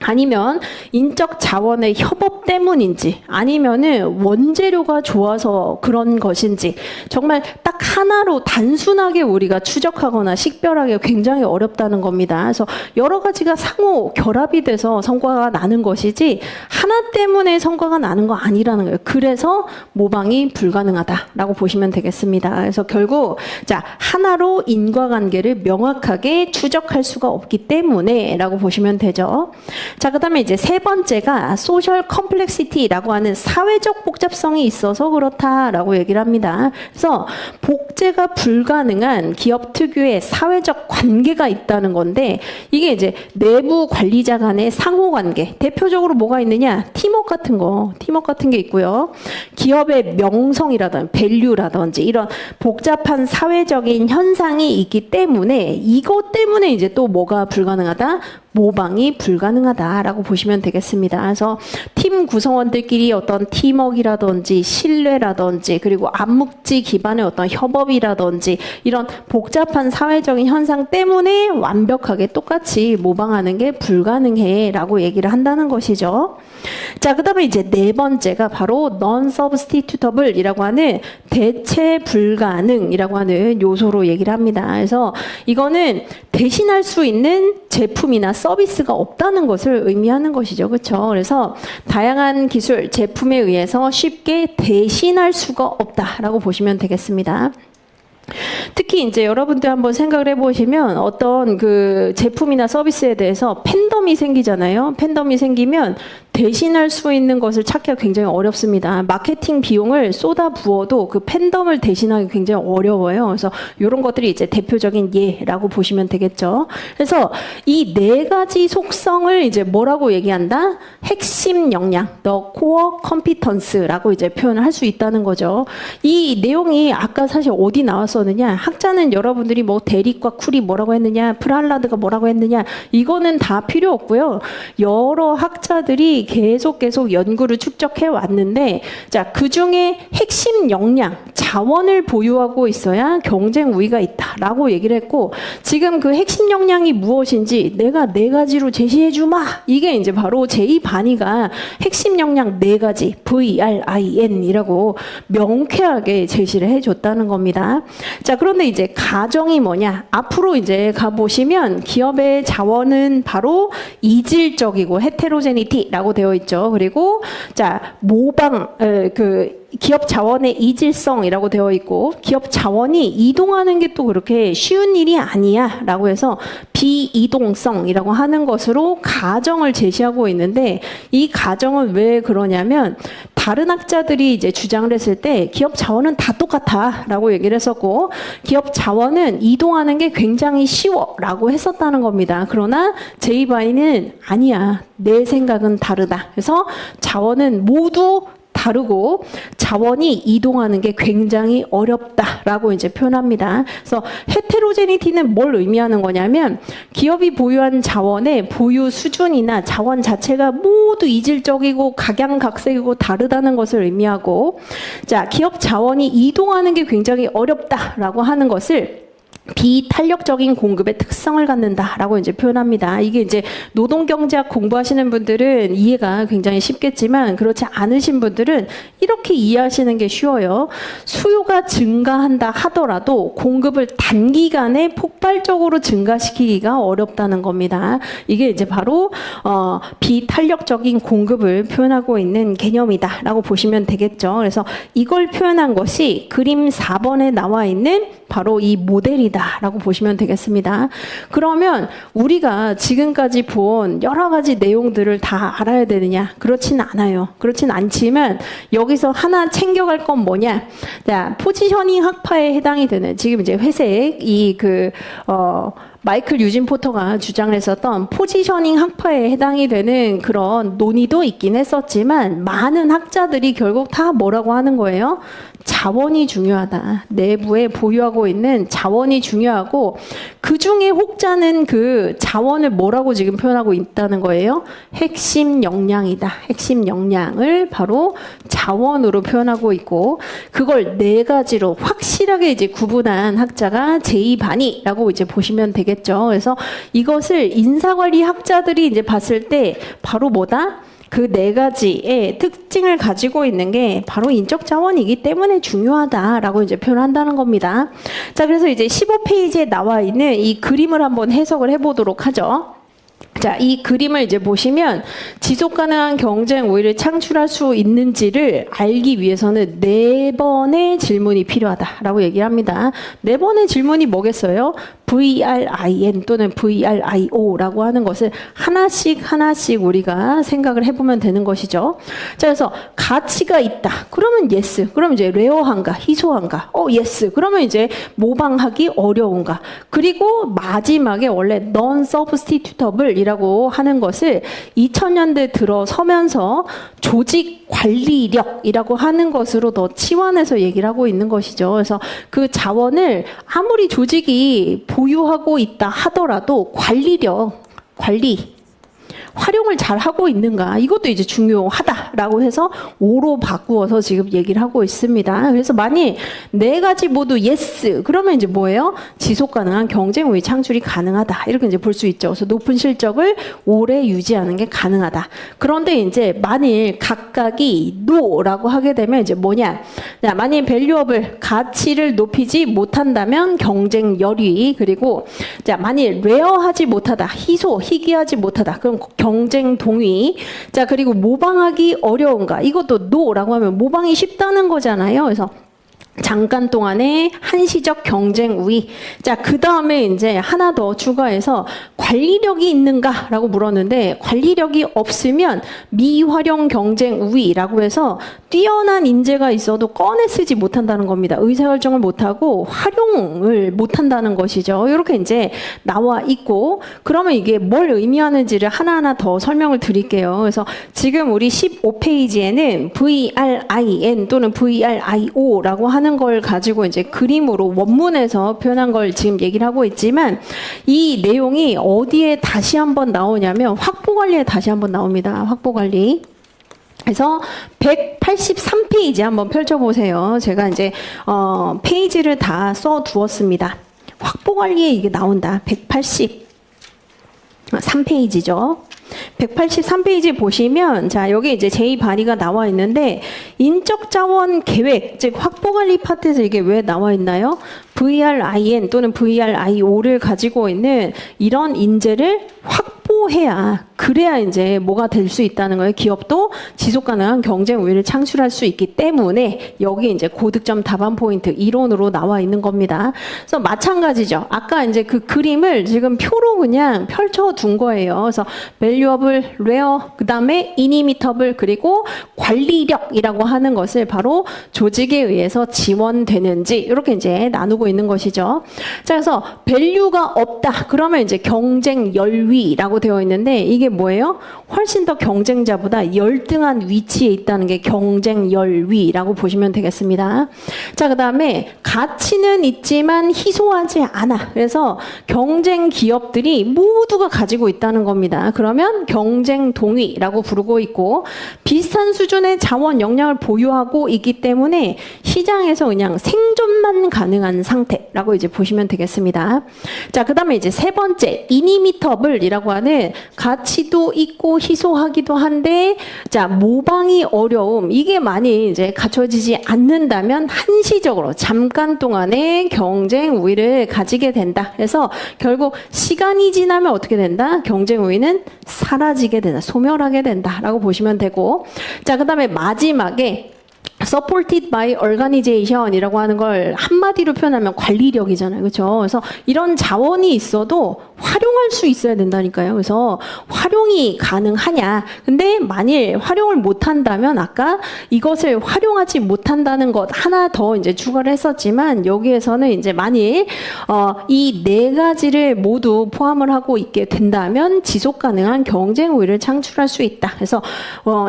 아니면 인적 자원의 협업 때문인지 아니면은 원재료가 좋아서 그런 것인지 정말 딱 하나로 단순하게 우리가 추적하거나 식별하기 굉장히 어렵다는 겁니다. 그래서 여러 가지가 상호 결합이 돼서 성과가 나는 것이지 하나 때문에 성과가 나는 거 아니라는 거예요. 그래서 모방이 불가능하다라고 보시면 되겠습니다. 그래서 결국 자 하나로 인과관계를 명확하게 추적할 수가 없기 때문에라고 보시면 되죠. 자, 그다음에 이제 세 번째가 소셜 컴플렉시티라고 하는 사회적 복잡성이 있어서 그렇다라고 얘기를 합니다. 그래서 복제가 불가능한 기업 특유의 사회적 관계가 있다는 건데 이게 이제 내부 관리자 간의 상호 관계. 대표적으로 뭐가 있느냐? 팀워크 같은 게 있고요. 기업의 명성이라든지 밸류라든지 이런 복잡한 사회적인 현상이 있기 때문에 이것 때문에 이제 또 뭐가 불가능하다? 모방이 불가능하다라고 보시면 되겠습니다. 그래서 팀 구성원들끼리 어떤 팀워크라든지 신뢰라든지 그리고 암묵지 기반의 어떤 협업이라든지 이런 복잡한 사회적인 현상 때문에 완벽하게 똑같이 모방하는 게 불가능해라고 얘기를 한다는 것이죠. 자, 그다음에 이제 네 번째가 바로 non-substitutable이라고 하는 대체 불가능이라고 하는 요소로 얘기를 합니다. 그래서 이거는 대신할 수 있는 제품이나 서비스가 없다는 것을 의미하는 것이죠. 그렇죠? 그래서 다양한 기술, 제품에 의해서 쉽게 대신할 수가 없다라고 보시면 되겠습니다. 특히 이제 여러분들 한번 생각을 해보시면 어떤 그 제품이나 서비스에 대해서 팬덤이 생기잖아요. 팬덤이 생기면 대신할 수 있는 것을 찾기가 굉장히 어렵습니다. 마케팅 비용을 쏟아 부어도 그 팬덤을 대신하기 굉장히 어려워요. 그래서 이런 것들이 이제 대표적인 예라고 보시면 되겠죠. 그래서 이 네 가지 속성을 이제 뭐라고 얘기한다? 핵심 역량, the core competence라고 이제 표현을 할 수 있다는 거죠. 이 내용이 아까 사실 어디 나왔었느냐? 학자는 여러분들이 뭐 대립과 쿨이 뭐라고 했느냐? 프랄라드가 뭐라고 했느냐? 이거는 다 필요 없고요. 여러 학자들이 계속 연구를 축적해 왔는데 자, 그중에 핵심 역량, 자원을 보유하고 있어야 경쟁 우위가 있다라고 얘기를 했고 지금 그 핵심 역량이 무엇인지 내가 네 가지로 제시해 주마. 이게 이제 바로 제2반이가 핵심 역량 네 가지 VRIN이라고 명쾌하게 제시를 해 줬다는 겁니다. 자, 그런데 이제 가정이 뭐냐? 앞으로 이제 가 보시면 기업의 자원은 바로 이질적이고 헤테로제니티라고 되어 있죠. 그리고 자, 모방 기업 자원의 이질성이라고 되어 있고 기업 자원이 이동하는 게 또 그렇게 쉬운 일이 아니야 라고 해서 비이동성이라고 하는 것으로 가정을 제시하고 있는데 이 가정은 왜 그러냐면 다른 학자들이 이제 주장을 했을 때 기업 자원은 다 똑같아 라고 얘기를 했었고 기업 자원은 이동하는 게 굉장히 쉬워 라고 했었다는 겁니다. 그러나 제이바이는 아니야. 내 생각은 다르다. 그래서 자원은 모두 다르고 자원이 이동하는 게 굉장히 어렵다라고 이제 표현합니다. 그래서 헤테로제니티는 뭘 의미하는 거냐면 기업이 보유한 자원의 보유 수준이나 자원 자체가 모두 이질적이고 각양각색이고 다르다는 것을 의미하고 자, 기업 자원이 이동하는 게 굉장히 어렵다라고 하는 것을 비탄력적인 공급의 특성을 갖는다라고 이제 표현합니다. 이게 이제 노동경제학 공부하시는 분들은 이해가 굉장히 쉽겠지만 그렇지 않으신 분들은 이렇게 이해하시는 게 쉬워요. 수요가 증가한다 하더라도 공급을 단기간에 폭발적으로 증가시키기가 어렵다는 겁니다. 이게 이제 바로 비탄력적인 공급을 표현하고 있는 개념이다라고 보시면 되겠죠. 그래서 이걸 표현한 것이 그림 4번에 나와 있는 바로 이 모델이다라고 보시면 되겠습니다. 그러면 우리가 지금까지 본 여러 가지 내용들을 다 알아야 되느냐? 그렇진 않아요. 그렇진 않지만 여기서 하나 챙겨갈 건 뭐냐? 자, 포지셔닝 학파에 해당이 되는 지금 이제 회색 마이클 유진 포터가 주장을 했었던 포지셔닝 학파에 해당이 되는 그런 논의도 있긴 했었지만 많은 학자들이 결국 다 뭐라고 하는 거예요? 자원이 중요하다. 내부에 보유하고 있는 자원이 중요하고 그 중에 혹자는 그 자원을 뭐라고 지금 표현하고 있다는 거예요? 핵심 역량이다. 핵심 역량을 바로 자원으로 표현하고 있고 그걸 네 가지로 확실하게 이제 구분한 학자가 제2반이라고 이제 보시면 되겠습니다. 자원이겠죠. 그래서 이것을 인사관리 학자들이 이제 봤을 때 바로 뭐다? 그 네 가지의 특징을 가지고 있는 게 바로 인적 자원이기 때문에 중요하다라고 이제 표현한다는 겁니다. 자, 그래서 이제 15페이지에 나와 있는 이 그림을 한번 해석을 해보도록 하죠. 자, 이 그림을 이제 보시면 지속 가능한 경쟁 우위를 창출할 수 있는지를 알기 위해서는 4번의 질문이 필요하다라고 얘기를 합니다. 4번의 질문이 뭐겠어요? VRIN 또는 VRIO라고 하는 것을 하나씩 우리가 생각을 해보면 되는 것이죠. 자, 그래서 가치가 있다. 그러면 yes. 그러면 이제 레어한가, 희소한가? yes. 그러면 이제 모방하기 어려운가? 그리고 마지막에 원래 non-substitutable이라고 하는 것을 2000년대 들어서면서 조직 관리력이라고 하는 것으로 더 치환해서 얘기를 하고 있는 것이죠. 그래서 그 자원을 아무리 조직이 보유하고 있다 하더라도 활용을 잘 하고 있는가 이것도 이제 중요하다라고 해서 5로 바꾸어서 지금 얘기를 하고 있습니다. 그래서 만일 4가지 모두 yes 그러면 이제 뭐예요? 지속 가능한 경쟁 우위 창출이 가능하다 이렇게 이제 볼 수 있죠. 그래서 높은 실적을 오래 유지하는 게 가능하다. 그런데 이제 만일 각각이 no라고 하게 되면 이제 뭐냐? 자, 만일 밸류업을 가치를 높이지 못한다면 경쟁 열위 그리고 자 만일 레어하지 못하다 희귀하지 못하다 그럼 경쟁 동위. 자, 그리고 모방하기 어려운가? 이것도 no라고 하면 모방이 쉽다는 거잖아요. 그래서 잠깐 동안의 한시적 경쟁 우위. 자, 그 다음에 이제 하나 더 추가해서 관리력이 있는가라고 물었는데 관리력이 없으면 미활용 경쟁 우위라고 해서 뛰어난 인재가 있어도 꺼내 쓰지 못한다는 겁니다. 의사결정을 못하고 활용을 못한다는 것이죠. 이렇게 이제 나와 있고 그러면 이게 뭘 의미하는지를 하나하나 더 설명을 드릴게요. 그래서 지금 우리 15페이지에는 VRIN 또는 VRIO라고 하는 걸 가지고 이제 그림으로 원문에서 표현한 걸 지금 얘기를 하고 있지만 이 내용이 어디에 다시 한번 나오냐면 확보관리에 다시 한번 나옵니다. 확보관리. 그래서 183페이지 한번 펼쳐보세요. 제가 이제 페이지를 다 써두었습니다. 확보관리에 이게 나온다. 183페이지죠. 183페이지 보시면 자 여기 이제 제2발의가 나와 있는데 인적 자원 계획 즉 확보 관리 파트에서 이게 왜 나와 있나요? VRIN 또는 VRIO를 가지고 있는 이런 인재를 확보해야 그래야 이제 뭐가 될 수 있다는 거예요. 기업도 지속 가능한 경쟁 우위를 창출할 수 있기 때문에 여기 이제 고득점 답안 포인트 이론으로 나와 있는 겁니다. 그래서 마찬가지죠. 아까 이제 그 그림을 지금 표로 그냥 펼쳐 둔 거예요. 그래서 valuable, rare, 그다음에 inimitable 그리고 관리력이라고 하는 것을 바로 조직에 의해서 지원되는지 이렇게 이제 나누고 있는 것이죠. 자, 그래서 value가 없다. 그러면 이제 경쟁 열위라고 되어 있는데 이게 뭐예요? 훨씬 더 경쟁자보다 열등한 위치에 있다는 게 경쟁 열위라고 보시면 되겠습니다. 자, 그다음에 가치는 있지만 희소하지 않아. 그래서 경쟁 기업들이 모두가 가지고 있다는 겁니다. 그러면 경쟁 동위라고 부르고 있고 비슷한 수준의 자원 역량을 보유하고 있기 때문에 시장에서 그냥 생존만 가능한 상태라고 이제 보시면 되겠습니다. 자, 그다음에 이제 세 번째 inimittable이라고 하는 가치도 있고 희소하기도 한데 자 모방이 어려움 이게 많이 이제 갖춰지지 않는다면 한시적으로 잠깐 동안의 경쟁 우위를 가지게 된다. 그래서 결국 시간이 지나면 어떻게 된다? 경쟁 우위는 사라지게 된다. 소멸하게 된다라고 보시면 되고 자 그다음에 마지막에 supported by organization이라고 하는 걸 한마디로 표현하면 관리력이잖아요. 그렇죠? 그래서 이런 자원이 있어도 활용할 수 있어야 된다니까요. 그래서 활용이 가능하냐. 근데 만일 활용을 못한다면 아까 이것을 활용하지 못한다는 것 하나 더 이제 추가를 했었지만 여기에서는 이제 만일 이 네 가지를 모두 포함을 하고 있게 된다면 지속 가능한 경쟁 우위를 창출할 수 있다. 그래서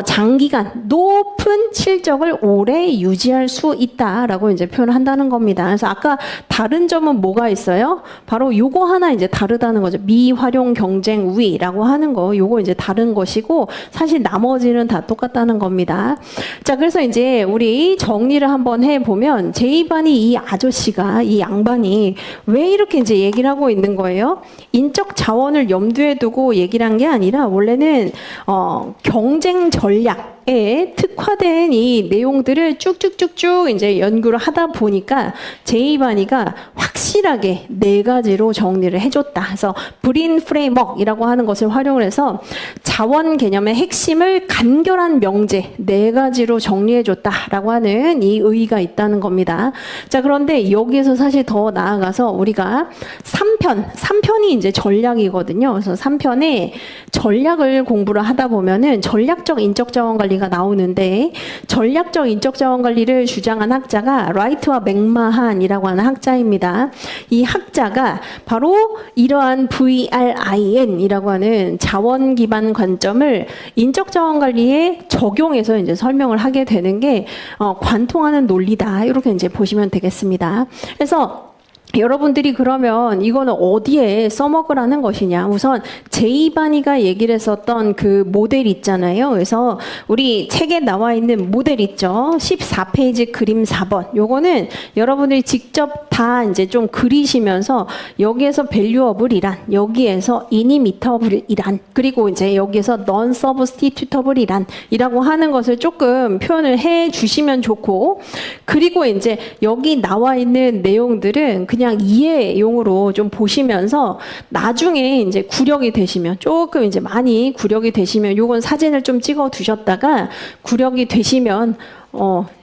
장기간 높은 실적을 오래 오래 유지할 수 있다라고 이제 표현을 한다는 겁니다. 그래서 아까 다른 점은 뭐가 있어요? 바로 요거 하나 이제 다르다는 거죠. 미활용 경쟁 우위라고 하는 거, 요거 이제 다른 것이고 사실 나머지는 다 똑같다는 겁니다. 자, 그래서 이제 우리 정리를 한번 해보면 제이반이 이 아저씨가 이 양반이 왜 이렇게 이제 얘기를 하고 있는 거예요? 인적 자원을 염두에 두고 얘기를 한 게 아니라 원래는 경쟁 전략에 특화된 이 내용들을 쭉쭉쭉쭉 이제 연구를 하다 보니까 제이바니가 확실하게 4가지로 정리를 해줬다. 그래서 브린 프레임워크이라고 하는 것을 활용을 해서 자원 개념의 핵심을 간결한 명제 4가지로 정리해줬다라고 하는 이 의의가 있다는 겁니다. 자, 그런데 여기에서 사실 더 나아가서 우리가 3편이 이제 전략이거든요. 그래서 3편에 전략을 공부를 하다 보면은 전략적 인적 자원 관리가 나오는데 전략적 인적 자원 관리를 주장한 학자가 라이트와 맥마한이라고 하는 학자입니다. 이 학자가 바로 이러한 VRIN이라고 하는 자원 기반 관점을 인적 자원 관리에 적용해서 이제 설명을 하게 되는 게 관통하는 논리다. 이렇게 이제 보시면 되겠습니다. 그래서 여러분들이 그러면 이거는 어디에 써먹으라는 것이냐. 우선 제이바니가 얘기를 했었던 그 모델 있잖아요. 그래서 우리 책에 나와 있는 모델 있죠. 14페이지 그림 4번. 요거는 여러분들이 직접 다 이제 좀 그리시면서 여기에서 valuable이란, 여기에서 inimittable이란, 그리고 이제 여기에서 non-substitutable이란 이라고 하는 것을 조금 표현을 해 주시면 좋고, 그리고 이제 여기 나와 있는 내용들은 그냥 이해용으로 좀 보시면서 나중에 이제 구력이 되시면, 조금 이제 많이 구력이 되시면 요건 사진을 좀 찍어 두셨다가 구력이 되시면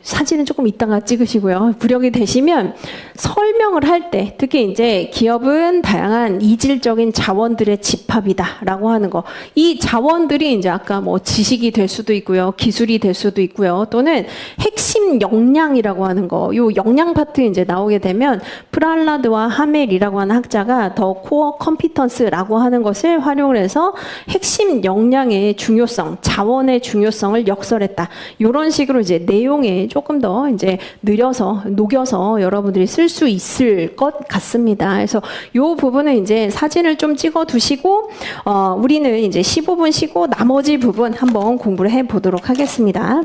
사진은 조금 이따가 찍으시고요. 구력이 되시면 설명을 할 때, 특히 이제 기업은 다양한 이질적인 자원들의 집합이다라고 하는 거. 이 자원들이 이제 아까 뭐 지식이 될 수도 있고요, 기술이 될 수도 있고요, 또는 핵심 역량이라고 하는 거. 요 역량 파트 이제 나오게 되면 프랄라드와 하멜이라고 하는 학자가 더 코어 컴피턴스라고 하는 것을 활용을 해서 핵심 역량의 중요성, 자원의 중요성을 역설했다. 이런 식으로 이제 내용에 조금 더 이제 느려서 녹여서 여러분들이 쓸 수 있을 것 같습니다. 그래서 이 부분은 이제 사진을 좀 찍어 두시고 우리는 이제 15분 쉬고 나머지 부분 한번 공부를 해 보도록 하겠습니다.